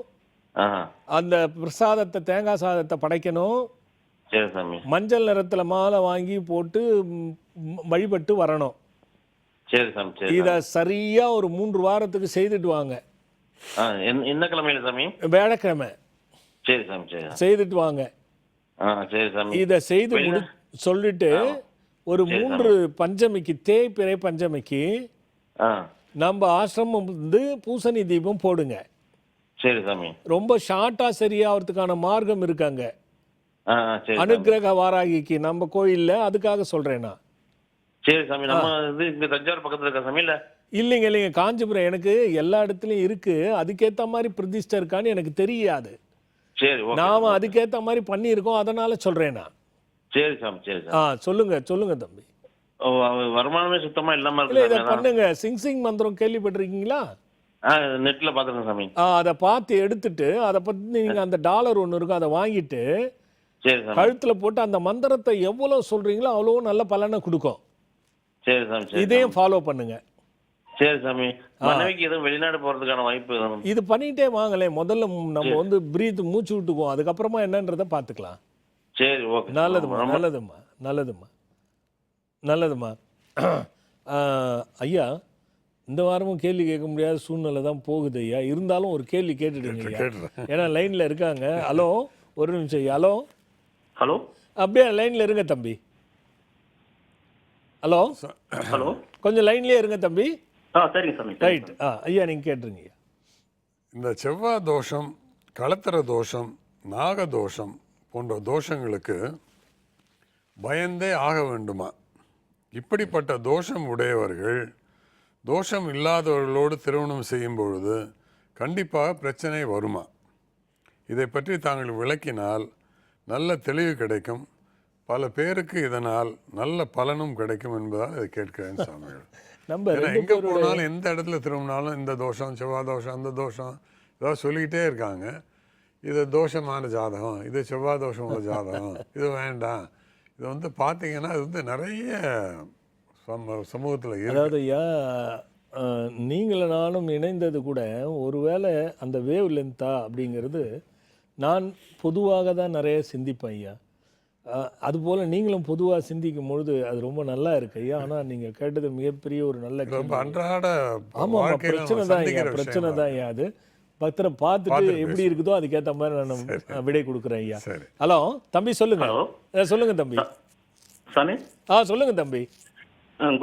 அந்த பிரசாதத்தை தேங்காய் சாதத்தை படைக்கணும். சரி சாமி. மஞ்சள் நிறத்துல மாலை வாங்கி போட்டு வழிபட்டு வரணும். சரி சாமி. சரி. இத சரியா ஒரு 3 வாரத்துக்கு செய்துட்டு வாங்க. என்ன கிழமையில சாமி? வியாழக்கிழமை. சரி சாமி. சரி. செய்துட்டு வாங்க. சரி சாமி. இத செய்து சொல்லிட்டு ஒரு 3 பஞ்சமிக்கு, தேய்பிறை பஞ்சமிக்கு நம்ம ஆசிரமம் வந்து பூசணி தீபம் போடுங்க. சரி சாமி. ரொம்ப ஷார்ட்டா சரியாகிறதுக்கான மார்க்கம் இருக்காங்க. அனுகிரக வாராகிக்கு நம்ம கோயில்ல, அதுக்காக சொல்றேன் நான். சரி சாமி. நம்ம இங்க தஞ்சாவூர் பக்கத்துல இருக்க சாமி. இல்லைங்க காஞ்சிபுரம். எனக்கு எல்லா இடத்துலயும் இருக்கு. அதுக்கேத்த மாதிரி பிரதிஷ்டை இருக்கான்னு எனக்கு தெரியாது. சரி. நாம அதுக்கேத்த மாதிரி பண்ணியிருக்கோம், அதனால சொல்றேன் நான். சரி சாமி. சரி சாமி. சொல்லுங்க தம்பி. வருமானமே சுத்தமா இல்லாம இருக்கு. இதை பண்ணுங்க. சிங் மந்திரம் கேள்விப்பட்டிருக்கீங்களா? நெட்ல பாத்துருக்கேன் சாமி. அதை பார்த்து எடுத்துட்டு அதை பற்றி நீங்கள் அந்த டாலர் ஒன்று இருக்கும் அதை வாங்கிட்டு சரி சாமி. கழுத்தில் போட்டு அந்த மந்திரத்தை எவ்வளோ சொல்கிறீங்களோ அவ்வளோ நல்ல பலனை கொடுக்கும். சரி சாமி. சரி இதையும் ஃபாலோ பண்ணுங்க. சரி சாமி. மனைவிக்கு எதுவும் வெளிநாடு போறதுக்கான வாய்ப்பு எதுவும்? இது பண்ணிட்டே வாங்களே. முதல்ல நம்ம வந்து பிரீத் மூச்சு விட்டுக்குவோம், அதுக்கப்புறமா என்னன்றதை பார்த்துக்கலாம். சரி, ஓகே. நல்லதும்மா, நல்லதும்மா, நல்லதும்மா, நல்லதும்மா. ஐயா, இந்த வாரமும் கேள்வி கேட்க முடியாத சூழ்நிலை தான் போகுது ஐயா. இருந்தாலும் ஒரு கேள்வி கேட்டுடுங்க ஐயா, ஏன்னா லைனில் இருக்காங்க. ஹலோ, ஒரு நிமிஷம் ஐயா. ஹலோ ஹலோ, அப்படியே லைனில் இருங்க தம்பி. ஹலோ ஹலோ, கொஞ்சம் லைன்லேயே இருங்க தம்பி. சரிங்க சாமி. ரைட். ஐயா நீங்கள் கேட்டுருங்க ஐயா. இந்த செவ்வாய் தோஷம், களத்திர தோஷம், நாக தோஷம் போன்ற தோஷங்களுக்கு பயந்தே ஆக வேண்டுமா? இப்படிப்பட்ட தோஷம் உடையவர்கள் தோஷம் இல்லாதவர்களோடு திருமணம் செய்யும் பொழுது கண்டிப்பாக பிரச்சனை வருமா? இதை பற்றி தாங்கள் விளக்கினால் நல்ல தெளிவு கிடைக்கும். பல பேருக்கு இதனால் நல்ல பலனும் கிடைக்கும் என்பதால் இதை கேட்கிறேன் சாமிகள். நம்ம எங்கே போனாலும் எந்த இடத்துல திரும்பினாலும் இந்த தோஷம், செவ்வாய் தோஷம், அந்த தோஷம் ஏதாவது சொல்லிக்கிட்டே இருக்காங்க. இது தோஷமான ஜாதகம், இது செவ்வாய் தோஷம் உள்ள ஜாதகம், இது வேண்டாம். இது வந்து பார்த்தீங்கன்னா இது வந்து நிறைய சமூகத்தில் இருக்கு. அதாவது ஐயா, நீங்களும் நானும் இணைந்தது கூட ஒருவேளை அந்த வேவ் லென்த்தா அப்படிங்கிறது நான் பொதுவாக தான் நிறைய சிந்திப்பேன் ஐயா. அதுபோல் நீங்களும் பொதுவாக சிந்திக்கும் பொழுது அது ரொம்ப நல்லா இருக்கு ஐயா. ஆனால் நீங்கள் கேட்டது மிகப்பெரிய ஒரு நல்ல ரொம்ப அன்றாட ஆமாம், பிரச்சனை தான் ஐயா, பிரச்சனை தான் ஐயா. அது பக்தரை பார்த்துட்டு எப்படி இருக்குதோ அதுக்கேற்ற மாதிரி நான் விடை கொடுக்குறேன் ஐயா. ஹலோ தம்பி, சொல்லுங்க. சொல்லுங்க தம்பி. சாமி. சொல்லுங்க தம்பி.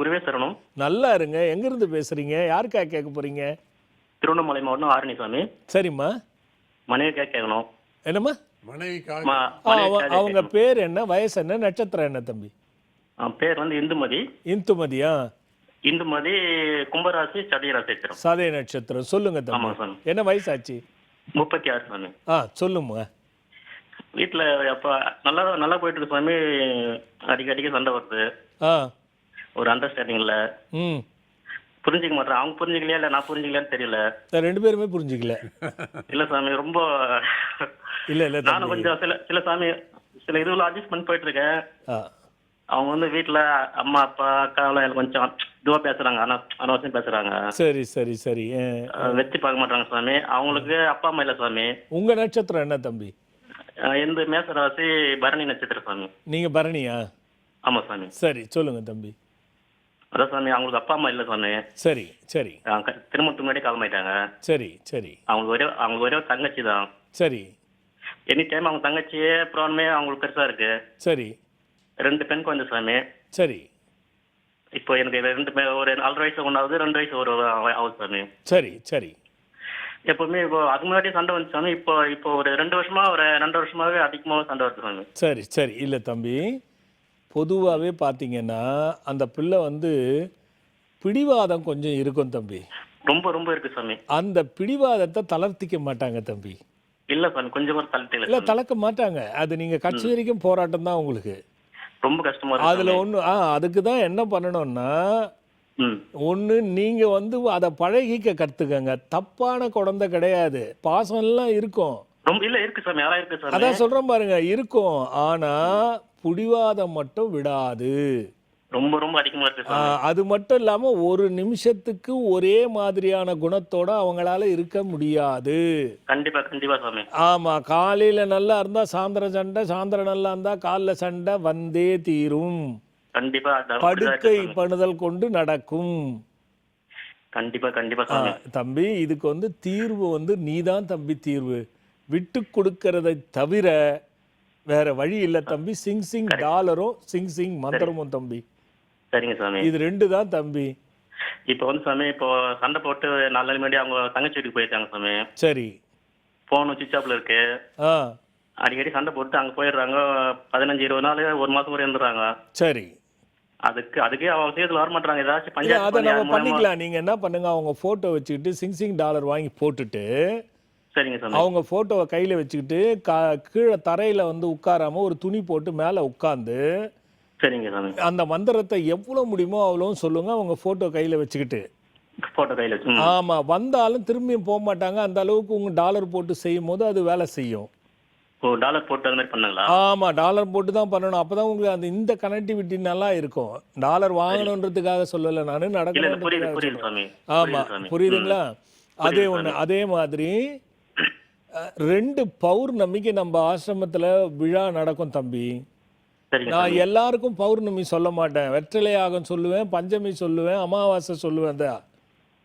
குருவே சரணம். நல்லா இருங்க. எங்கிருந்து பேசுறீங்க? யாருக்கா கேட்க போறீங்க? திருவண்ணாமலை மாவட்டம் ஆரணி சாமி. சரிம்மா. மனைவிக்காக கேட்கணும். என்னம்மா? மனைவிக்காக. அவங்க பேர் என்ன, வயசு என்ன, நட்சத்திரம் என்ன தம்பி? பேர் வந்து இந்துமதி. இந்துமதியா? இந்துமதி, கும்பராசி, சதய நட்சத்திரம். சதய நட்சத்திரம். சொல்லுங்க தம்பி. ஆமா சாமி. என்ன வயசாச்சு? 36 சாமி. சொல்லுங்க. வீட்டில் அப்போ நல்லா நல்லா போயிட்டு இருக்கு சாமி. அடிக்கடிக்கு சண்டை வருது. ஒரு அண்டர்ஸ்டாண்டிங் இல்லை. புரிஞ்சிக்க மாட்டேன். அவங்க புரிஞ்சிக்கலையா இல்லை நான் புரிஞ்சிக்கலையான்னு தெரியல. ரெண்டு பேருமே புரிஞ்சிக்கல. இல்லை சாமி, ரொம்ப இல்லை நானும் கொஞ்சம் சில சாமி சில இதுல அட்ஜஸ்ட் பண்ணி போயிட்டு இருக்கேன். அவங்க வந்து வீட்டில் அம்மா அப்பா அக்காவெல்லாம் கொஞ்சம் இதுவாக பேசுறாங்க, ஆனால் அனவசியம் பேசுறாங்க. சரி சரி சரி. வச்சு பார்க்க மாட்டாங்க சாமி. அவங்களுக்கு அப்பா அம்மா இல்லை சாமி. உங்க நட்சத்திரம் என்ன தம்பி? எந்த மேசராசி, பரணி நட்சத்திரம் சாமி. நீங்க பரணியா? ஆமா சாமி. சரி, சொல்லுங்க தம்பி. அதான் சாமி, அவங்களுக்கு அப்பா அம்மா இல்லை சாமி. சரி சரி. திருமணத்துக்கு முன்னாடி காலமாயிட்டாங்க. சரி சரி. அவங்களுக்கு ஒரே ஒரு தங்கச்சி தான். சரி. எனி டைம் அவங்க தங்கச்சியே ப்ராப்ளமே அவங்களுக்கு பெருசா இருக்கு. சரி. 2 பெண் குழந்தை சாமி. சரி. இப்போ எனக்கு ஒரு 4 வயசு ஒன்றாவது, 2 வயசு ஒரு ஆகுது சாமி. சரி சரி. எப்பவுமே இப்போ அதுக்கு முன்னாடி சண்டை வந்துச்சு சாமி. இப்போ ஒரு 2 வருஷமாவே அதிகமாக சண்டை வருது சாமி. சரி சரி. இல்லை தம்பி, பொதுவாகவே பார்த்தீங்கன்னா அந்த பிள்ளை வந்து பிடிவாதம் கொஞ்சம் இருக்கும் தம்பி. ரொம்ப ரொம்ப இருக்கு சாமி. அந்த பிடிவாதத்தை தளர்த்திக்க மாட்டாங்க தம்பி. இல்லை சாமி, கொஞ்சம் கூட தளர்த்தி இல்லை, தளர்க்க மாட்டாங்க. அது நீங்கள் கட்சி வரைக்கும் போராட்டம் தான் உங்களுக்கு. ரொம்ப கஷ்டமா இருக்கு. அதில் ஒன்று அதுக்கு தான் என்ன பண்ணணும்னா, ஒன்று நீங்கள் வந்து அதை பழகிக்க கற்றுக்கங்க. தப்பான குழந்தை கிடையாது, பாசம்லாம் இருக்கும். ரொம்ப இல்லை இருக்கு சாமி, யாரா இருக்கு சாமி. அதான் சொல்கிறேன் பாருங்க, இருக்கும். ஆனால் பிடிவாதம் மட்டும் விடாது. ரொம்ப ரொம்ப அதிகமா இருக்கு சாமி. அது மட்டும் இல்லாமல் ஒரு நிமிஷத்துக்கு ஒரே மாதிரியான குணத்தோட அவங்களால இருக்க முடியாது. கண்டிப்பா கண்டிப்பா சாமி. ஆமாம், காலையில் நல்லா இருந்தால் சாயந்தரம் சண்டை, சாயந்தரம் நல்லா இருந்தால் காலைல சண்டை வந்தே தீரும். கண்டிப்பா. படுக்கை பணுதல் கொண்டு நடக்கும். கண்டிப்பா கண்டிப்பா சாமி. தம்பி, இதுக்கு வந்து தீர்வு வந்து நீதான் தம்பி தீர்வு. விட்டு கொடுக்கறதை தவிர வேற வழி இல்லை தம்பி. சிங் டாலரும் சிங் மந்திரமும் தம்பி. சரிங்க சாமி. இது 2 தான் தம்பி. இப்போ வந்து சாமி, இப்போ சண்டை போட்டு 4 நாள் முன்னாடி அவங்க தங்கச்சி வீட்டுக்கு போயிருக்காங்க சாமி. சரி. போன் சுவிட்ச் ஆஃப்ல இருக்கு. அடிக்கடி சண்டை போட்டு அங்க போயிடுறாங்க. 15-20 நாள், 1 மாசம் கூட இருந்துடுறாங்க. சரி. அதுக்கே அவங்க சேர்த்துல வர மாட்டாங்க. ஏதாச்சும் அதை நம்ம பண்ணிக்கலாம். நீங்க என்ன பண்ணுங்க, அவங்க போட்டோ வச்சுக்கிட்டு சிங் டாலர் வாங்கி போட்டுட்டு, சரிங்க சாமி, அவங்க போட்டோவை கையில வச்சுக்கிட்டு கீழே தரையில வந்து உட்காராம ஒரு துணி போட்டு மேல உட்கார்ந்து, சரிங்க சாமி, அந்த மந்திரத்தை எவ்வளவு முடியுமோ அவ்வளோ சொல்லுங்க. அவங்க போட்டோ கையில வச்சுக்கிட்டு போட்டோ கையில் வச்சு. ஆமா, வந்தாலும் திரும்பியும் போக மாட்டாங்க. அந்த அளவுக்கு உங்க டாலர் போட்டு செய்யும் போது அது வேலை செய்யும். ஓ, டாலர் போட்டு அந்த மாதிரி பண்ணுங்களா? ஆமா, டாலர் போட்டு தான் பண்ணணும். அப்பதான் உங்களுக்கு அந்த இந்த கனெக்டிவிட்டி நல்லா இருக்கும். டாலர் வாங்கணுன்றதுக்காக சொல்லல நானு, இல்ல புரியுது நடக்கணுன்றதுக்காக புரியுது சொல்றேன். சாமி, ஆமா, புரியுது சாமி. புரியுதுங்களா? அதே புரியுது ஒண்ணு. சாமி. அதே மாதிரி 2 பௌர்ணமிக்கு நம்ம ஆசிரமத்துல விழா நடக்கும் தம்பி. சரிங்க நான் சாமி. எல்லாருக்கும் பௌர்ணமி சொல்ல மாட்டேன். வெற்றிலை யாகம் சொல்லுவேன், பஞ்சமி சொல்லுவேன், அமாவாசை சொல்லுவேன் தான்.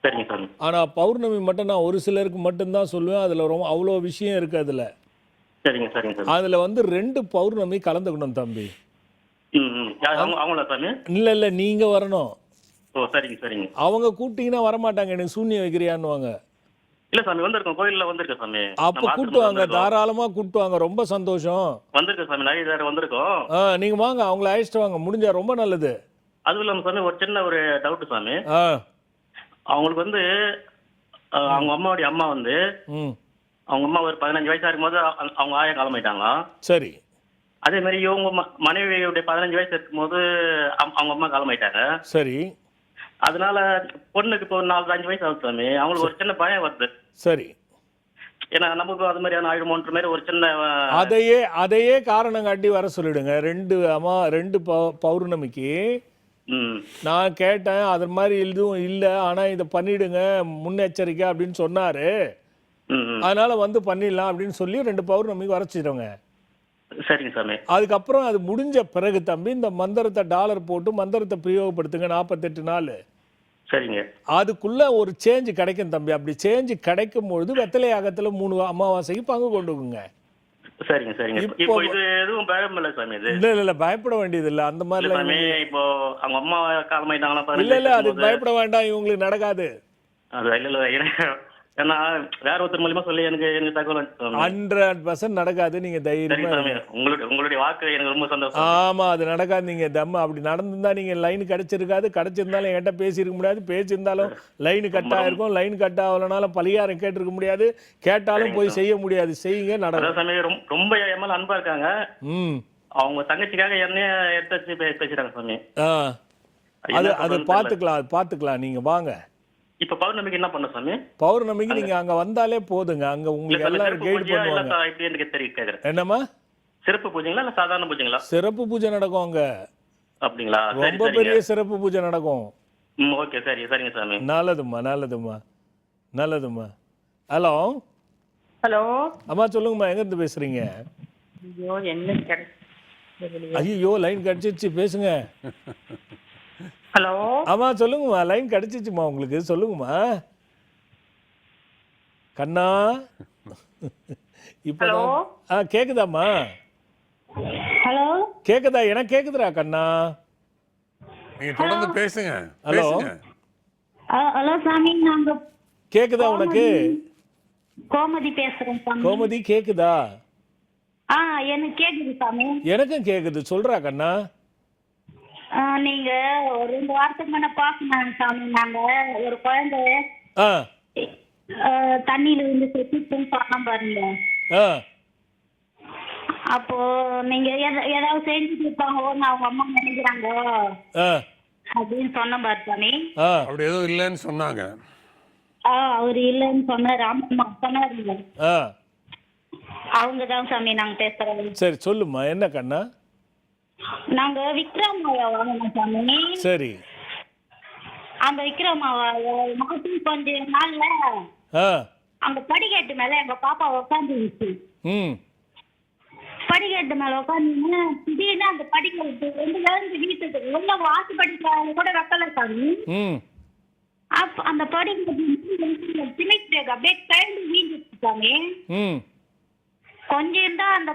சரிங்க சாமி. ஆனா பௌர்ணமி மட்டும் நான் ஒரு சிலருக்கு மட்டும்தான் சொல்லுவேன். அதுல ரொம்ப அவ்வளோ விஷயம் இருக்கு அதுல. சரிங்க சரிங்க சாமி. அதுல வந்து 2 பௌர்ணமி கலந்துக்கணும் தம்பி. அவங்களா சாமி? இல்ல நீங்க வரணும். ஓ, சரிங்க சரிங்க. அவங்க கூப்பிட்டீங்கன்னா வரமாட்டாங்க. எனக்கு சூன்யம் வைக்கிறியான்னுவாங்க. இல்ல சாமி, வந்திருக்கோம், கோயில்ல வந்திருக்கேன் சாமி. அப்ப கூட்டுவாங்க, தாராளமா கூட்டுவாங்க. ரொம்ப சந்தோஷம். வந்திருக்கேன் சாமி, நிறைய தடவை வந்திருக்கோம். நீங்க வாங்க, அவங்கள அழைச்சிட்டு வாங்க, முடிஞ்சா ரொம்ப நல்லது. அதுவும் இல்லாம சாமி ஒரு சின்ன ஒரு டவுட் சாமி. ஆ, அவங்களுக்கு வந்து அவங்க அம்மாவுடைய அம்மா வந்து ம், அவங்க அம்மா ஒரு 15 வயசா இருக்கும்போது அவங்க ஆயா காலமாயிட்டாங்க. சரி. அதே மாதிரி இவங்க மனைவியுடைய 15 வயசு இருக்கும்போது அவங்க அம்மா காலமாயிட்டாங்க. சரி அதனால பொண்ணுக்கு இப்போ 4-5 வயசு ஆகுது சாமி. அவங்களுக்கு ஒரு சின்ன பயம் வருது. சரி. ஏன்னா நமக்கு அது மாதிரியான ஆயிடுமோன்ற மாதிரி ஒரு சின்ன அதையே காரணம் காட்டி வர சொல்லிடுங்க. 2 பௌர்ணமிக்கு நான் கேட்டேன், அது மாதிரி எதுவும் இல்லை, ஆனா இதை பண்ணிடுங்க முன்னெச்சரிக்கை அப்படின்னு சொன்னாரு. அதனால வந்து பண்ணிடலாம் அப்படின்னு சொல்லி 2 பௌர்ணமிக்கு வரைச்சிடுங்க. சரிங்க சாமி. அதுக்கப்புறம் அது முடிஞ்ச பிறகு தம்பி இந்த மந்திரத்தை டாலர் போட்டு மந்திரத்தை பிரயோகப்படுத்துங்க 48 நாள். சரிங்க. அதுக்குள்ள ஒரு சேஞ்ச் கிடைக்கும் தம்பி. அப்படி சேஞ்ச் கிடைக்கும் பொழுது வெத்தலை யாகத்துல 3 அமாவாசைக்கு பங்கு கொண்டுக்குங்க. சரிங்க சரிங்க. இப்போ இது எதுவும் பயம் இல்லை சாமி? இது இல்ல பயப்பட வேண்டியது இல்ல. அந்த மாதிரி சாமி இப்போ அவங்க அம்மா காலமாயிட்டாங்களா? இல்ல அதுக்கு பயப்பட வேண்டாம், இவங்களுக்கு நடக்காது. அது இல்ல ஏன்னா வேற ஒருத்தர் மூலமா சொல்லி எனக்கு தகவல் 100% நடக்காது. நீங்க தைரியமா உங்களுடைய வாக்கு எனக்கு ரொம்ப சந்தோஷம். ஆமா, அது நடக்காது. நீங்க அப்படி நடந்திருந்தா நீங்க லைன் கிடைச்சிருக்காது. கிடைச்சிருந்தாலும் என்கிட்ட பேசியிருக்க முடியாது. பேசியிருந்தாலும் லைன் கட் ஆயிருக்கும். லைன் கட் ஆகலனாலும் பரிகாரம் கேட்டிருக்க முடியாது. கேட்டாலும் போய் செய்ய முடியாது. செய்யுங்க, நடக்கும். ரொம்ப எம்எல் அன்பா இருக்காங்க. அவங்க தங்கச்சிக்காக என்னைய எடுத்து வச்சு பேசுறாங்க சாமி. அது பாத்துக்கலாம். நீங்க வாங்க. இப்ப பௌர்ணமிக்கு என்ன பண்ண சாமி? பௌர்ணமிக்கு நீங்க அங்க வந்தாலே போதுங்க. அங்க உங்களுக்கு எல்லாரும் கைட் பண்ணுவாங்க. இப்படி எனக்கு தெரியும். என்னமா சிறப்பு பூஜைங்களா இல்ல சாதாரண பூஜைங்களா? சிறப்பு பூஜை நடக்கும் அங்க. அப்படிங்களா? ரொம்ப பெரிய சிறப்பு பூஜை நடக்கும். ஓகே, சரிங்க சாமி. நல்லதும்மா. ஹலோ ஹலோ அம்மா, சொல்லுங்கம்மா, எங்க இருந்து பேசுறீங்க? ஐயோ லைன் கிடைச்சிருச்சு, பேசுங்க. ஹலோ ஆமா சொல்லுங்கம்மா, லைன் கிடைச்சிச்சுமா உங்களுக்கு, சொல்லுங்கம்மா. கண்ணா இப்போ கேக்குதாம்மா? ஹலோ கேக்குதா? எனக்கு கேக்குதுடா கண்ணா. நீங்க தொடர்ந்து பேசுங்க. ஹலோ ஹலோ சாமி, நாங்க கேக்குதா உனக்கு? கோமதி பேசுறேன் சாமி. கோமதி கேக்குதா? எனக்கு கேக்குது சாமி. எனக்கும் கேக்குது, சொல்றா கண்ணா. நீங்க ஒரு 2 வாரத்துக்கு முன்ன பாக்கணும் சாமி. நாங்க ஒரு குழந்தை தண்ணியில இருந்து செத்துன்னு சொன்னோம் பாருங்க. அப்போ நீங்க ஏதாவது செஞ்சுட்டு இருப்பாங்க அவங்க அம்மா நினைக்கிறாங்க அப்படின்னு சொன்ன பாரு சாமி. அப்படி எதுவும் இல்லைன்னு சொன்னாங்க. அவரு இல்லைன்னு சொன்னாரு. அம்மா சொன்னாருங்க. அவங்கதான் சாமி நாங்க பேசுறோம். சரி சொல்லுமா, என்ன கண்ணா? நாங்க விக்ரமாவை வாங்கணும் சாமி. சரி. அந்த விக்ரமாவை மாத்தி கொஞ்ச நாள்ல அந்த படிக்கட்டு மேல எங்க பாப்பா உட்காந்துருச்சு. படிக்கட்டு மேல உட்காந்து திடீர்னு அந்த படிக்கட்டு 2 பேருந்து வீட்டுக்கு உள்ள வாசு படிக்கிறாங்க கூட வைக்கல சாமி. அப்ப அந்த படிக்கட்டு அப்படியே கழண்டு வீட்டுச்சு சாமி. கொஞ்சம் தான் அந்த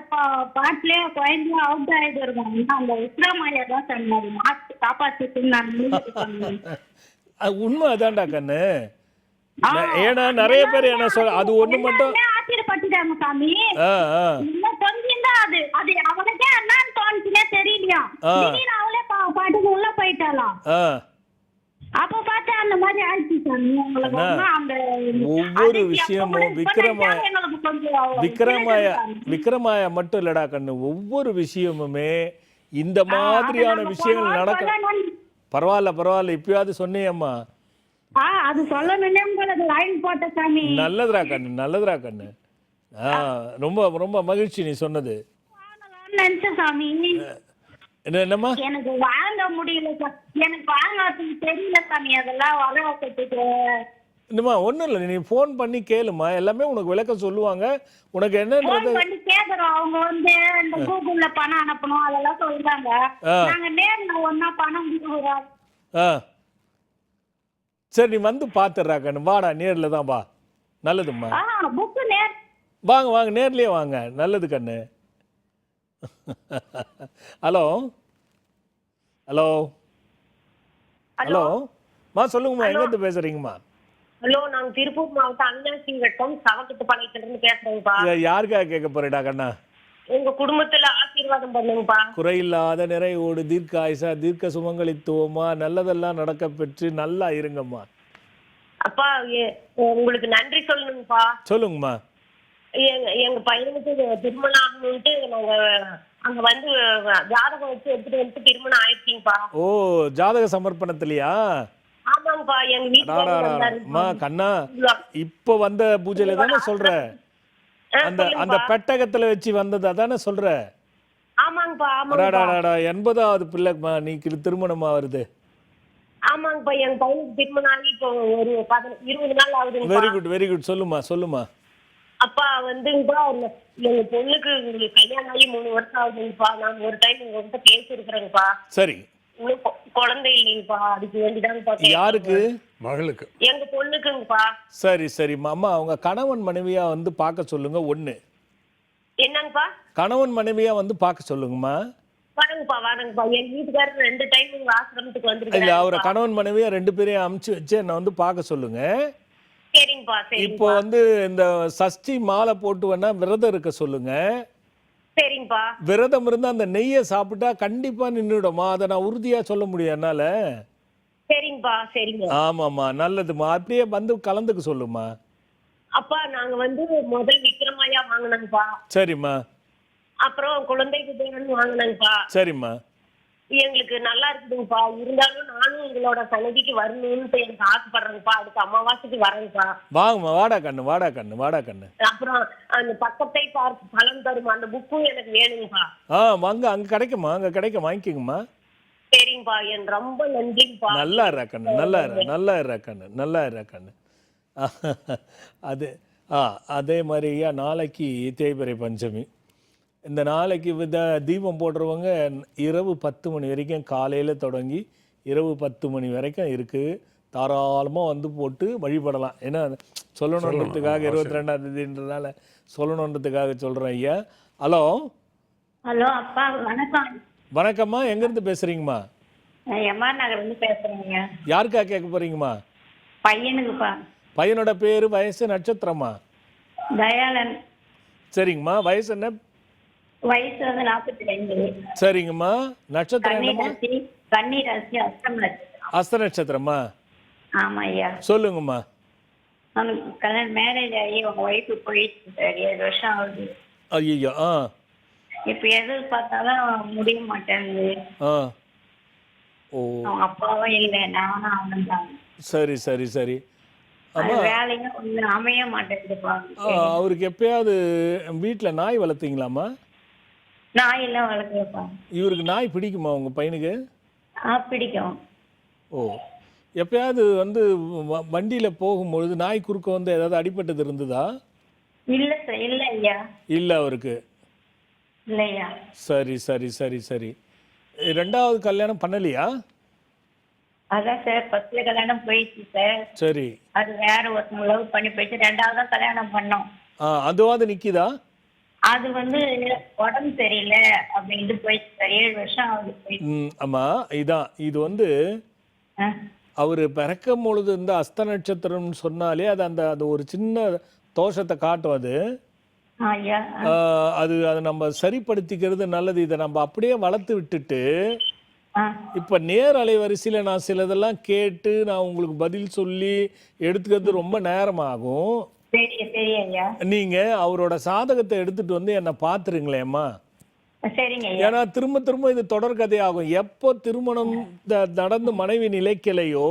பாட்டுலயே குழந்தைய அவுட் ஆயிட்டு இருக்காங்க. அந்த விக்ரமாயா தான் சொன்னாரு மாத்து காப்பாத்துன்னு. உண்மை அதான்டா கண்ணு. ஏன்னா நிறைய பேர் என்ன சொல்ல, அது ஒண்ணு மட்டும் ஆச்சரியப்பட்டுட்டாங்க சாமி. இன்னும் கொஞ்சம் தான் அது அவளுக்கே என்னன்னு தோணுச்சுன்னே தெரியலையா. திடீர்னு அவளே பாட்டுக்கு உள்ள போயிட்டாலாம். அப்ப பார்த்தா அந்த மாதிரி ஆயிடுச்சு சாமி. அந்த ஒவ்வொரு விஷயமும் விக்ரமாயா மட்டும் இல்லடா கண்ணு. ஒவ்வொரு விஷயமுமே இந்த மாதிரியான விஷயங்கள் நடக்க. பரவாயில்ல இப்பயாவது சொன்னியம்மா. அது சொல்லணும்னே உங்களுக்கு லைன் போட்ட சாமி. நல்லதுடா கண்ணு, நல்லதுடா கண்ணு. ரொம்ப ரொம்ப மகிழ்ச்சி நீ சொன்னது. நினைச்சேன் சாமி. என்னம்மா? எனக்கு வாங்க முடியல சார், எனக்கு வாங்கிறதுக்கு தெரியல சாமி, அதெல்லாம் வர வைக்கிறதுக்கு. இல்லைம்மா, ஒன்றும் இல்லை, நீ ஃபோன் பண்ணி கேளுமா, எல்லாமே உனக்கு விளக்கம் சொல்லுவாங்க. உனக்கு என்னன்றது பண்ணி கேக்குறோம். அவங்க வந்து இந்த கூகுள்ல பணம் அனுப்பணும் அதெல்லாம் சொல்றாங்க. நாங்க நேர்ல ஒன்னா பணம் கொடுக்குறோம். சரி, நீ வந்து பார்த்துடுறா கண்ணு, வாடா, நேரில் தான் வா. நல்லதும்மா. புக்கு நேர் வாங்க வாங்க, நேர்லயே வாங்க. நல்லது கண்ணு. ஹலோ ஹலோ ஹலோ மா, சொல்லுங்கம்மா, எங்கேருந்து பேசுறீங்கம்மா? ஹலோ, நாங்க திருப்பூர் மாவட்டம் அவினாசி வட்டம் சவக்கட்டுப்பாளையத்திலிருந்து பேசுறேங்கப்பா. யாருக்காக கேட்க போறேடா கண்ணா? உங்க குடும்பத்துல ஆசீர்வாதம் பண்ணுங்கப்பா. குறையில்லாத நிறைவோடு தீர்க்க ஆயுசா, தீர்க்க சுமங்கலித்துவமா, நல்லதெல்லாம் நடக்க பெற்று நல்லா இருங்கம்மா. அப்பா, உங்களுக்கு நன்றி சொல்லணுங்கப்பா. சொல்லுங்கம்மா. எங்க பையனுக்கு திருமணம் ஆகணும்ட்டு நாங்க அங்க வந்து ஜாதகம் வச்சு எடுத்துட்டு வந்து திருமணம் ஆயிடுச்சுங்கப்பா. ஓ, ஜாதக சமர்ப்பணத்திலயா? ஆமாங்கப்பா, எங்க வீட்டுல கண்ணா, இப்ப வந்த பூஜையில தானே சொல்ற? அந்த அந்த பெட்டகத்துல வச்சு வந்தது அதானே சொல்ற? ஆமாங்கப்பா. 80வது பிள்ளைமா நீ திருமணமா வருது? ஆமாங்கப்பா, என் பையனுக்கு திருமணம் ஆகி இப்போ ஒரு 20 நாள் ஆகுது. Very good, very good. சொல்லுமா சொல்லுமா. அப்பா வந்துங்கப்பா, எங்க பொண்ணுக்கு கல்யாணம் ஆகி 3 வருஷம் ஆகுதுங்கப்பா. நான் ஒரு டைம் உங்ககிட்ட பேசிருக்கிறேங்கப்பா. சரி. இன்னும் குழந்தை இல்லைங்கப்பா, அதுக்கு வேண்டிதாங்கப்பா. யாருக்கு? மகளுக்கு. எங்க பொண்ணுக்குங்கப்பா. சரி சரிம்மா. அம்மா, அவங்க கணவன் மனைவியா வந்து பார்க்க சொல்லுங்க. ஒண்ணு. என்னங்கப்பா? கணவன் மனைவியா வந்து பார்க்க சொல்லுங்கம்மா. வாடங்கப்பா. என் வீட்டுக்காரர் 2 டைம் உங்க ஆசிரமத்துக்கு இல்ல, வந்துருக்காரு. அவரை கணவன் மனைவியா 2 பேரையும் அமுச்சு வச்சு என்ன வந்து பார்க்க சொல்லுங்க. சரிங்கப்பா. இப்போ வந்து இந்த சஷ்டி மாலை போட்டு வேணா விரதம் இருக்க சொல்லுங்க. சரிங்கப்பா. விரதம் இருந்தா அந்த நெய்யை சாப்பிட்டா கண்டிப்பா நின்றுடுமா. அதை நான் உறுதியா சொல்ல முடியும் என்னால. சரிங்கப்பா. சரிங்க. ஆமாம்மா, நல்லதுமா. அப்படியே வந்து கலந்துக்க சொல்லுமா. அப்பா, நாங்க வந்து முதல் விக்ரமாயா வாங்கினாங்கப்பா. சரிம்மா. அப்புறம் குழந்தைக்கு பேரன் வாங்கினாங்கப்பா. சரிம்மா. எங்களுக்கு நல்லா இருக்குதுங்கப்பா. இருந்தாலும் நானும் உங்களோட சன்னதிக்கு வரணும்னு எனக்கு ஆசைப்படுறேங்கப்பா. அடுத்த அமாவாசைக்கு வரேங்கப்பா. வாங்கம்மா, வாடா கண்ணு, வாடா கண்ணு, வாடா கண்ணு. அப்புறம் அந்த பக்கத்தை பார்த்து பலன் தரும் அந்த புக்கும் எனக்கு வேணுங்கப்பா. வாங்க, அங்க கிடைக்குமா, அங்க கிடைக்கும், வாங்கிக்கோங்கம்மா. சரிங்கப்பா, என் ரொம்ப நன்றிங்கப்பா. நல்லா இருற கண்ணு, நல்லா இருற கண்ணு, நல்லா இருற கண்ணு. அது அதே மாதிரியா நாளைக்கு தேய்பிறை பஞ்சமி. இந்த நாளைக்கு தீபம் போடுறவங்க இரவு 10 மணி வரைக்கும், காலையில் தொடங்கி இரவு 10 மணி வரைக்கும் இருக்குது. தாராளமாக வந்து போட்டு வழிபடலாம். ஏன்னா சொல்லணுன்றதுக்காக 22ஆம் தேதின்றதுனால சொல்லணுன்றதுக்காக சொல்கிறேன் ஐயா. ஹலோ ஹலோ அப்பா, வணக்கம். வணக்கம்மா, எங்கேருந்து பேசுகிறீங்கம்மா? எம்ஆர் நகர்லேருந்து பேசுகிறேங்க. யாருக்கா கேட்க போகிறீங்கம்மா? பையனுக்குப்பா. பையனோட பேர், வயசு, நட்சத்திரமா? தயாளன். சரிங்கம்மா. வயசு என்ன? வயசு வந்து 42. சரிங்கம்மா. நட்சத்திரம் என்னம்மா? கன்னிராசி, அஸ்தம் நட்சத்திரம். அஸ்த நட்சத்திரமா? ஆமா ஐயா. சொல்லுங்கம்மா. கல்யாணம் மேரேஜ் ஆகி உங்க ஒய்ஃபு போயிடுச்சு சார், 7 வருஷம் ஆகுது. ஐயோ. இப்போ எது பார்த்தாலும் முடிய மாட்டேங்குது. ஓ, அவங்க அப்பாவும் இல்லை, நானும் அவனும் தான். சரி சரி சரி. வேலையும் கொஞ்சம் அமைய மாட்டேங்குதுப்பா. அவருக்கு எப்பயாவது வீட்டில் நாய் வளர்த்தீங்களாம்மா? நாய் எல்லாம் வளர்க்குறப்பா. இவருக்கு நாய் பிடிக்குமா உங்க பையனுக்கு? பிடிக்கும். ஓ, எப்பயாவது வந்து வண்டியில் போகும்பொழுது நாய் குறுக்க வந்து ஏதாவது அடிபட்டது இருந்ததா? இல்லை சார், இல்லை ஐயா. இல்லை அவருக்கு? இல்லையா. சரி சரி சரி சரி. 2வது கல்யாணம் பண்ணலையா? அதான் சார், ஃபர்ஸ்ட்ல கல்யாணம் போயிடுச்சு சார். சரி. அது வேற ஒருத்தவங்க லவ் பண்ணி போயிட்டு 2வது தான் கல்யாணம் பண்ணோம். அதுவாது நிக்குதா? அது வந்து உடம்பு சரியில்லை அப்படின்ட்டு போயிடுச்சு சார். 7 வருஷம் ஆகுது போயிடுச்சு. ஆமா, இது வந்து அவர் பிறக்கும் பொழுது இந்த அஸ்த நட்சத்திரம்னு சொன்னாலே அது அந்த ஒரு சின்ன தோஷத்தை காட்டும். அது அது நம்ம சரிப்படுத்திக்கிறது நல்லது. இதை நம்ம அப்படியே வளர்த்து விட்டுட்டு இப்ப நேர் அலைவரிசையில நான் சிலதெல்லாம் கேட்டு நான் உங்களுக்கு பதில் சொல்லி எடுத்துக்கிறது ரொம்ப நேரம் ஆகும். நீங்க அவரோட சாதகத்தை எடுத்துட்டு வந்து என்ன பாத்துருங்களேம்மா. ஏன்னா திரும்ப திரும்ப இது தொடர் கதையாகும். எப்போ திருமணம் நடந்து மனைவி நிலைக்கலையோ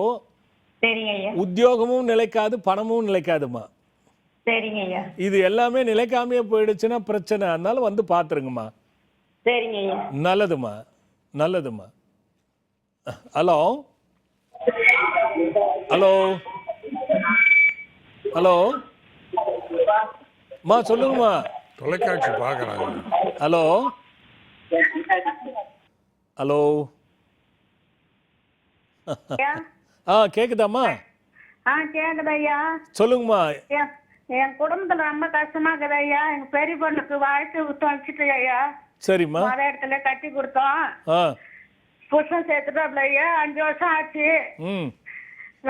சரிங்க ஐயா. உத்தியோகமும் நிலைக்காது, பணமும் நிலைக்காதுமா. சரிங்க ஐயா. இது எல்லாமே நிலைக்காமையே போயிடுச்சுன்னா பிரச்சனை. அதனால வந்து பாத்துருங்கம்மா. சரிங்க ஐயா. நல்லதுமா, நல்லதுமா. ஹலோ ஹலோ ஹலோ மா, சொல்லுங்கம்மா. தொலைக்காட்சி பார்க்குறாங்க. ஹலோ ஹலோ கேக்குதாம்மா? கேக்குது ஐயா. சொல்லுங்கம்மா. என் குடும்பத்துல ரொம்ப கஷ்டமா இருக்குது ஐயா. எங்க பெரிய பொண்ணுக்கு வாழ்க்கை வச்சுட்டு ஐயா. சரிம்மா. மத இடத்துல கட்டி கொடுத்தோம். புருஷன் சேர்த்துட்டு ஐயா 5 வருஷம் ஆச்சு.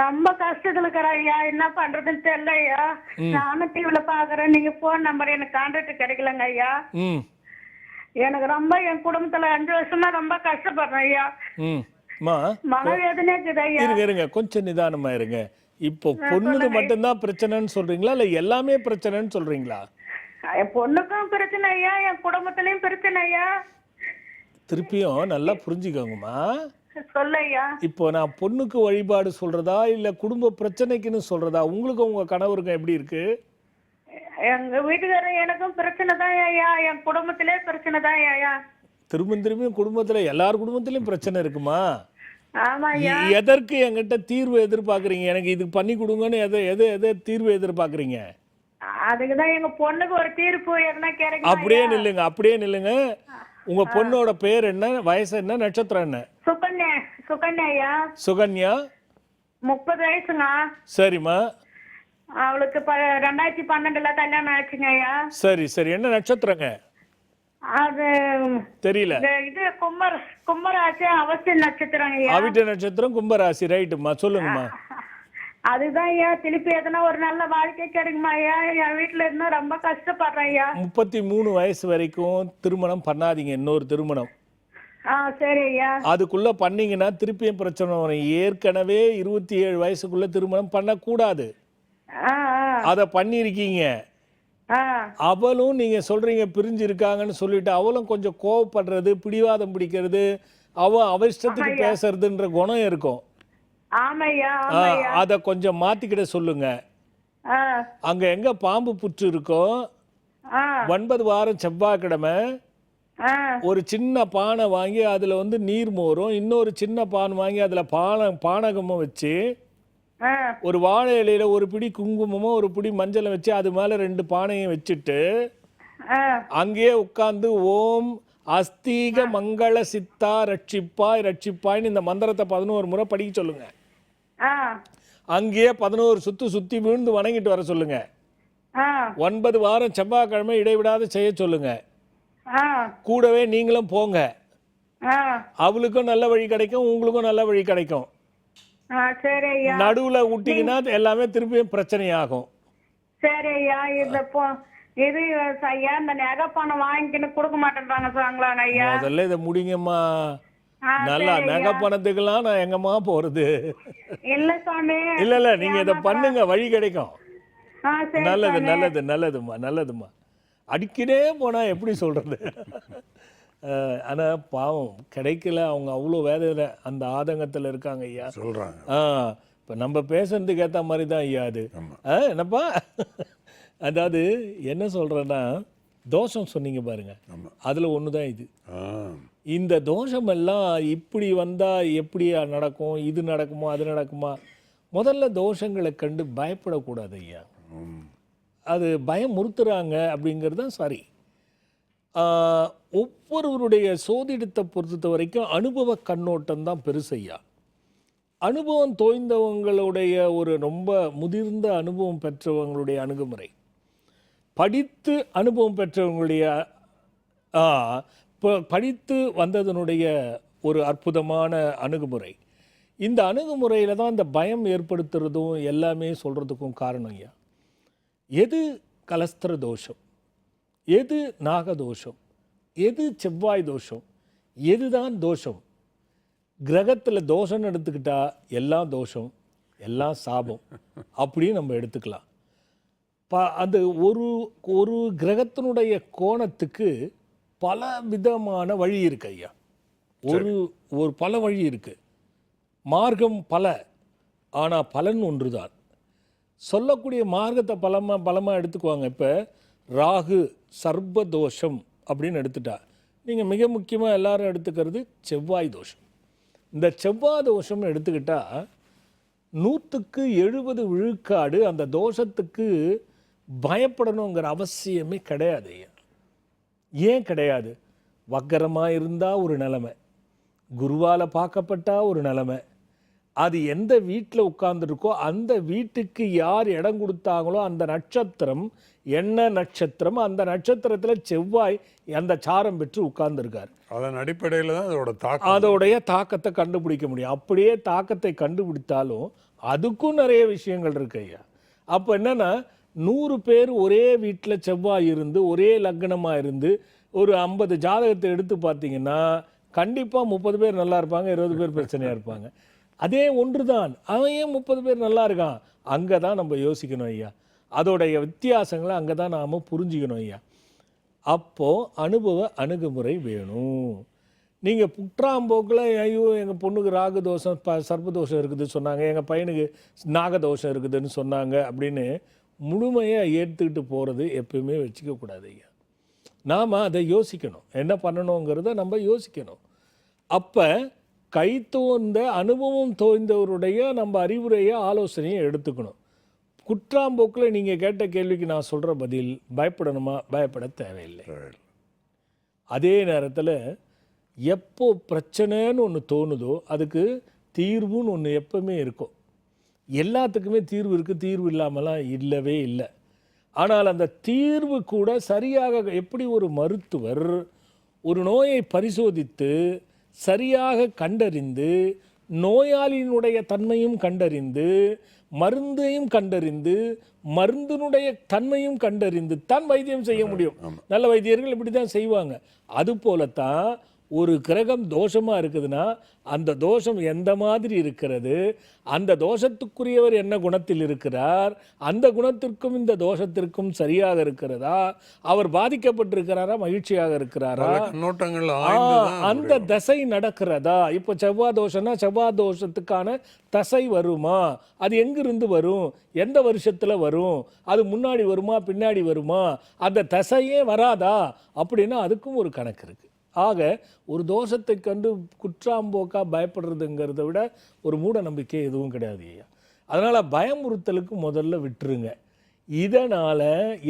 ரொம்ப கஷ்டத்துல இருக்கிற ஐயா. என்ன பண்றதுன்னு தெரியல ஐயா. நானும் டிவில பாக்குறேன். நீங்க போன் நம்பர் எனக்கு கான்டாக்ட் கிடைக்கலங்க ஐயா. எனக்கு ரொம்ப என் குடும்பத்துல 5 வருஷமா ரொம்ப கஷ்டப்படுறேன் ஐயா. மனவேதனை இருக்குது ஐயா. இருங்க, கொஞ்சம் நிதானமா இருங்க. இப்போ பொண்ணுக்கு மட்டும்தான் பிரச்சனைன்னு சொல்றீங்களா, இல்ல எல்லாமே பிரச்சனைன்னு சொல்றீங்களா? என் பொண்ணுக்கும் பிரச்சனை ஐயா, என் குடும்பத்திலயும் பிரச்சனை ஐயா. திருப்பியும் நல்லா புரிஞ்சுக்கோங்கம்மா. சொல்ல ஐயா. இப்போ நான் பொண்ணுக்கு வழிபாடு சொல்றதா இல்ல குடும்ப பிரச்சனைக்குன்னு சொல்றதா? உங்களுக்கு உங்க கணவருக்கும் எப்படி இருக்கு? எங்க வீட்டுக்காரர் எனக்கும் பிரச்சனை தான் ஐயா. என் குடும்பத்திலே பிரச்சனை தான் ஐயா. திரும்பியும் குடும்பத்துல எல்லார் குடும்பத்திலயும் பிரச்சனை இருக்குமா? ஆமா ஐயா. எதற்கு என்கிட்ட தீர்வு எதிர்பார்க்கறீங்க? எனக்கு இது பண்ணி கொடுங்கன்னு எதை தீர்வு எதிர்பார்க்கறீங்க? அதுக்குதான் எங்க பொண்ணுக்கு ஒரு தீர்ப்பு எதுனா கிடைக்கும். அப்படியே நில்லுங்க. உங்க பொண்ணோட பேர் என்ன, வயசு என்ன, நட்சத்திரம் என்ன? சுகன்யா ஐயா. சுகன்யா 30 வயசுங்க. சரிம்மா. அவளுக்கு 2012 கல்யாணம் ஆச்சுங்க ஐயா. சரி, என்ன நட்சத்திரங்க? அது தெரியல. இது கும்பராசி அவசிய நட்சத்திரம் ஐயா. அவிட்ட நட்சத்திரம் கும்பராசி. ரைட்டுமா, சொல்லுங்கம்மா. அதுதான் ஐயா. திருப்பி எதனா ஒரு நல்ல வாழ்க்கை கிடைக்குமா ஐயா? என் வீட்டுல இருந்தா ரொம்ப கஷ்டப்படுறேன் ஐயா. 33 வயசு வரைக்கும் திருமணம் பண்ணாதீங்க. இன்னொரு திருமணம் சரி ஐயா. அதுக்குள்ள பண்ணீங்கன்னா திருப்பியும் பிரச்சனை வரும். ஏற்கனவே 27 வயசுக்குள்ள திருமணம் பண்ணக்கூடாது. அத பண்ணிருக்கீங்க. அவளும் நீங்க சொல்றீங்க பிரிஞ்சு இருக்காங்கன்னு சொல்லிட்டு அவளும் கொஞ்சம் கோவப்படுறது, பிடிவாதம் பிடிக்கிறது, அவ இஷ்டத்துக்கு பேசுறதுன்ற குணம் இருக்கும். அத கொஞ்சம் மாத்திக்கிட சொல்லுங்க. அங்க எங்க பாம்பு புற்று இருக்கோ 9 வாரம் செவ்வாய்க்கிழமை ஒரு சின்ன பானை வாங்கி அதுல வந்து நீர் மோரும், இன்னொரு சின்ன பானை வாங்கி அதுல பானகமும் வச்சு, ஒரு வாழை இலையில ஒரு பிடி குங்குமமும் ஒரு பிடி மஞ்சளை வச்சு அது மேல 2 பானையும் வச்சுட்டு அங்கேயே உட்கார்ந்து ஓம் அஸ்தீக மங்கள சித்தா ரட்சிப்பாய்ன்னு இந்த மந்திரத்தை 11 முறை படிக்க சொல்லுங்க. அங்கேயே 11 சுத்தி விழுந்து வணங்கிட்டு வர சொல்லுங்க. 9 வாரம் செவ்வாய்க்கிழமை இடைவிடாத செய்ய சொல்லுங்க. கூடவே நீங்களும் போங்க. அவளுக்கும் நல்ல வழி கிடைக்கும், உங்களுக்கும் நல்ல வழி கிடைக்கும். நடுவுல விட்டீங்கன்னா எல்லாமே திருப்பியும் பிரச்சனையாகும். சரி ஐயா. இது ஐயா இந்த நகை பணம் வாங்கிக்கின்னு கொடுக்க மாட்டேன்றாங்க ஐயா. முதல்ல இதை முடிங்கம்மா. நல்லா நகை பணத்துக்கெல்லாம் நான் எங்கம்மா போறது? இல்ல சாமி. இல்ல நீங்க இதை பண்ணுங்க, வழி கிடைக்கும். நல்லதுமா. அடிக்கவே போனா எப்படி சொல்றது? ஆனா பாவம் கிடைக்கல. அவங்க அவ்வளோ வேதனை அந்த ஆதங்கத்துல இருக்காங்க ஐயா. சொல்றாங்க. இப்ப நம்ம பேசுறதுக்கு ஏத்த மாதிரி தான் ஐயா அது. என்னப்பா, அதாவது என்ன சொல்றேன்னா, தோஷம் சொன்னீங்க பாருங்க, அதுல ஒண்ணுதான் இது. இந்த தோஷம் எல்லாம் இப்படி வந்தா எப்படி நடக்கும், இது நடக்குமா அது நடக்குமா? முதல்ல தோஷங்களை கண்டு பயப்படக்கூடாது ஐயா. அது பயமுறுத்துறாங்க அப்படிங்கிறது தான் சரி. ஒவ்வொருவருடைய சோதிடத்தை பொறுத்த வரைக்கும் அனுபவ கண்ணோட்டம் தான் பெருசையா. அனுபவம் தோய்ந்தவங்களுடைய ஒரு ரொம்ப முதிர்ந்த அனுபவம் பெற்றவங்களுடைய அணுகுமுறை, படித்து அனுபவம் பெற்றவங்களுடைய படித்து வந்ததனுடைய ஒரு அற்புதமான அணுகுமுறை. இந்த அணுகுமுறையில் தான் இந்த பயம் ஏற்படுத்துறதும் எல்லாமே சொல்கிறதுக்கும் காரணம் ஐயா. எது கலஸ்திர தோஷம், எது நாகதோஷம், எது செவ்வாய் தோஷம், எதுதான் தோஷம்? கிரகத்தில் தோஷம்னு எடுத்துக்கிட்டா எல்லாம் தோஷம், எல்லாம் சாபம் அப்படின்னு நம்ம எடுத்துக்கலாம். அது ஒரு கிரகத்தினுடைய கோணத்துக்கு பல விதமான வழி இருக்கு ஐயா. ஒரு பல வழி இருக்கு, மார்க்கம் பல. ஆனால் பலன் ஒன்று தான். சொல்லக்கூடிய மார்க்கத்தை பலமாக எடுத்துக்குவாங்க. இப்போ ராகு சர்பதோஷம் அப்படின்னு எடுத்துட்டா, நீங்கள் மிக முக்கியமாக எல்லாரும் எடுத்துக்கிறது செவ்வாய் தோஷம். இந்த செவ்வாய் தோஷம் எடுத்துக்கிட்டால் 100க்கு 70 விழுக்காடு அந்த தோஷத்துக்கு பயப்படணுங்கிற அவசியமே கிடையாது ஐயா. ஏன் கிடையாது? வக்கரமாக இருந்தால் ஒரு நிலைமை, குருவால் பார்க்கப்பட்டா ஒரு நிலைமை, அது எந்த வீட்டில் உட்கார்ந்துருக்கோ அந்த வீட்டுக்கு யார் இடம் கொடுத்தாங்களோ அந்த நட்சத்திரம் என்ன நட்சத்திரம், அந்த நட்சத்திரத்தில் செவ்வாய் அந்த சாரம் பெற்று உட்கார்ந்துருக்கார். அதன் அடிப்படையில் தான் அதோடைய தாக்கத்தை கண்டுபிடிக்க முடியும். அப்படியே தாக்கத்தை கண்டுபிடித்தாலும் அதுக்கும் நிறைய விஷயங்கள் இருக்கு ஐயா. அப்போ என்னன்னா 100 பேர் ஒரே வீட்டில் செவ்வாய் இருந்து ஒரே லக்னமாக இருந்து ஒரு 50 ஜாதகத்தை எடுத்து பார்த்தீங்கன்னா கண்டிப்பாக 30 பேர் நல்லா இருப்பாங்க, 20 பேர் பிரச்சனையாக இருப்பாங்க. அதே ஒன்று தான், அவன் ஏன் 30 பேர் நல்லா இருக்கான்? அங்கே தான் நம்ம யோசிக்கணும் ஐயா. அதோடைய வித்தியாசங்களை அங்கே தான் நாம் புரிஞ்சுக்கணும் ஐயா. அப்போது அனுபவ அணுகுமுறை வேணும். நீங்கள் புற்றாம்போக்கில் ஐயோ எங்கள் பொண்ணுக்கு ராகு தோஷம் சர்ப்பதோஷம் இருக்குதுன்னு சொன்னாங்க, எங்கள் பையனுக்கு நாகதோஷம் இருக்குதுன்னு சொன்னாங்க அப்படின்னு முழுமையாக ஏற்றுக்கிட்டு போகிறது எப்பயுமே வச்சுக்கக்கூடாது ஐயா. நாம் அதை யோசிக்கணும், என்ன பண்ணணுங்கிறத நம்ம யோசிக்கணும். அப்போ கை தோய்ந்த அனுபவம் தோய்ந்தவருடைய நம்ம அறிவுரையை ஆலோசனையை எடுத்துக்கணும். குற்றாம்போக்கில் நீங்கள் கேட்ட கேள்விக்கு நான் சொல்கிற பதில், பயப்படணுமா? பயப்பட தேவையில்லை. அதே நேரத்தில் எப்போ பிரச்சனைன்னு ஒன்று தோணுதோ அதுக்கு தீர்வுன்னு ஒன்று எப்பவுமே இருக்கும். எல்லாத்துக்குமே தீர்வு இருக்குது, தீர்வு இல்லாமலாம் இல்லவே இல்லை. ஆனால் அந்த தீர்வு கூட சரியாக எப்படி ஒரு மருத்துவர் ஒரு நோயை பரிசோதித்து சரியாக கண்டறிந்து நோயாளியினுடைய தன்மையும் கண்டறிந்து மருந்தையும் கண்டறிந்து மருந்தினுடைய தன்மையும் கண்டறிந்து தான் வைத்தியம் செய்ய முடியும். நல்ல வைத்தியர்கள் இப்படி தான் செய்வாங்க. அதுபோலத்தான் ஒரு கிரகம் தோஷமாக இருக்குதுன்னா அந்த தோஷம் எந்த மாதிரி இருக்கிறது, அந்த தோஷத்துக்குரியவர் என்ன குணத்தில் இருக்கிறார், அந்த குணத்திற்கும் இந்த தோஷத்திற்கும் சரியாக இருக்கிறதா, அவர் பாதிக்கப்பட்டிருக்கிறாரா, மகிழ்ச்சியாக இருக்கிறாரா, அந்த தசை நடக்கிறதா. இப்போ செவ்வாய் தோஷம்னா செவ்வாய் தோஷத்துக்கான தசை வருமா, அது எங்கிருந்து வரும், எந்த வருஷத்தில் வரும், அது முன்னாடி வருமா பின்னாடி வருமா, அந்த தசையே வராதா அப்படின்னா அதுக்கும் ஒரு கணக்கு இருக்குது. ஆக ஒரு தோஷத்தை கண்டு குற்றாம்போக்கா பயப்படுறதுங்கிறத விட ஒரு மூட நம்பிக்கை எதுவும் கிடையாது ஐயா. அதனால் பயமுறுத்தலுக்கு முதல்ல விட்டுருங்க. இதனால்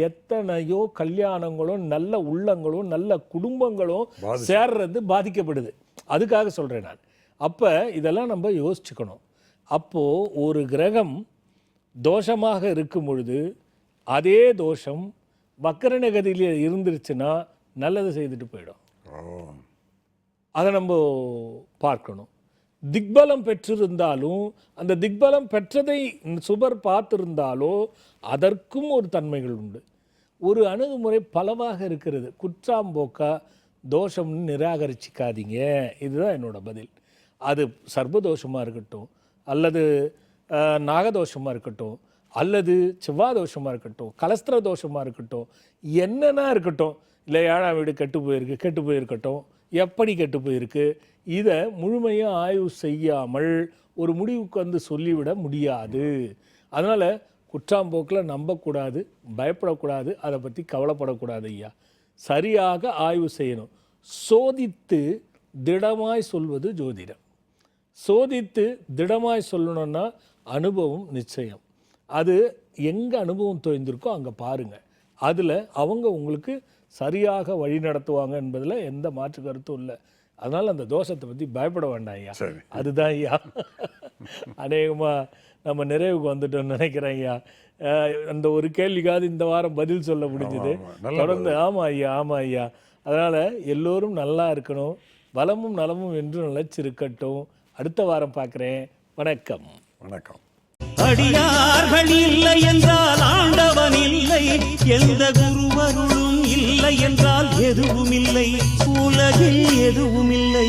எத்தனையோ கல்யாணங்களும் நல்ல உள்ளங்களும் நல்ல குடும்பங்களும் சேர்றது பாதிக்கப்படுது. அதுக்காக சொல்கிறேன் நான். அப்போ இதெல்லாம் நம்ம யோசிச்சுக்கணும். அப்போது ஒரு கிரகம் தோஷமாக இருக்கும் பொழுது அதே தோஷம் வக்கரநகதியில் இருந்துருச்சுன்னா நல்லது செய்துட்டு போயிடும். அதை நம்ம பார்க்கணும். திக்பலம் பெற்றிருந்தாலும் அந்த திக்பலம் பெற்றதை சுபர் பார்த்திருந்தாலோ அதற்கும் ஒரு தன்மைகள் உண்டு. ஒரு அணுகுமுறை பலவாக இருக்கிறது. குற்றாம்போக்கா தோஷம்னு நிராகரிச்சிக்காதீங்க, இதுதான் என்னோட பதில். அது சர்பதோஷமாக இருக்கட்டும், அல்லது நாகதோஷமாக இருக்கட்டும், அல்லது செவ்வாய் தோஷமாக இருக்கட்டும், கலஸ்திர தோஷமாக இருக்கட்டும், என்னென்னா இருக்கட்டும், இல்லை 7ஆம் வீடு கெட்டு போயிருக்கட்டும், எப்படி கெட்டு போயிருக்கு, இதை முழுமையாக ஆய்வு செய்யாமல் ஒரு முடிவுக்கு வந்து சொல்லிவிட முடியாது. அதனால் குற்றாம்போக்கில் நம்பக்கூடாது, பயப்படக்கூடாது, அதை பற்றி கவலைப்படக்கூடாது ஐயா. சரியாக ஆய்வு செய்யணும். சோதித்து திடமாய் சொல்வது ஜோதிடம். சோதித்து திடமாய் சொல்லணும்னா அனுபவம் நிச்சயம். அது எங்கே அனுபவம் தோய்ந்திருக்கோ அங்கே பாருங்கள். அதில் அவங்க உங்களுக்கு சரியாக வழி நடத்துவாங்க என்பதில் எந்த மாற்று கருத்தும் இல்லை. அதனால் அந்த தோஷத்தை பற்றி பயப்பட வேண்டாம் ஐயா. அதுதான் ஐயா. அநேகமாக நம்ம நிறைவுக்கு வந்துட்டோம்னு நினைக்கிறேன் ஐயா. அந்த ஒரு கேள்விக்காவது இந்த வாரம் பதில் சொல்ல முடிஞ்சது. தொடர்ந்து ஆமாம் ஐயா. அதனால் எல்லோரும் நல்லா இருக்கணும், வளமும் நலமும் என்று நிலைச்சிருக்கட்டும். அடுத்த வாரம் பார்க்குறேன். வணக்கம். அடியார்கள் இல்லை என்றால் ஆண்டவன் இல்லை, எந்த குருவருளும் இல்லை என்றால் எதுவும் இல்லை, உலகில் எதுவும் இல்லை.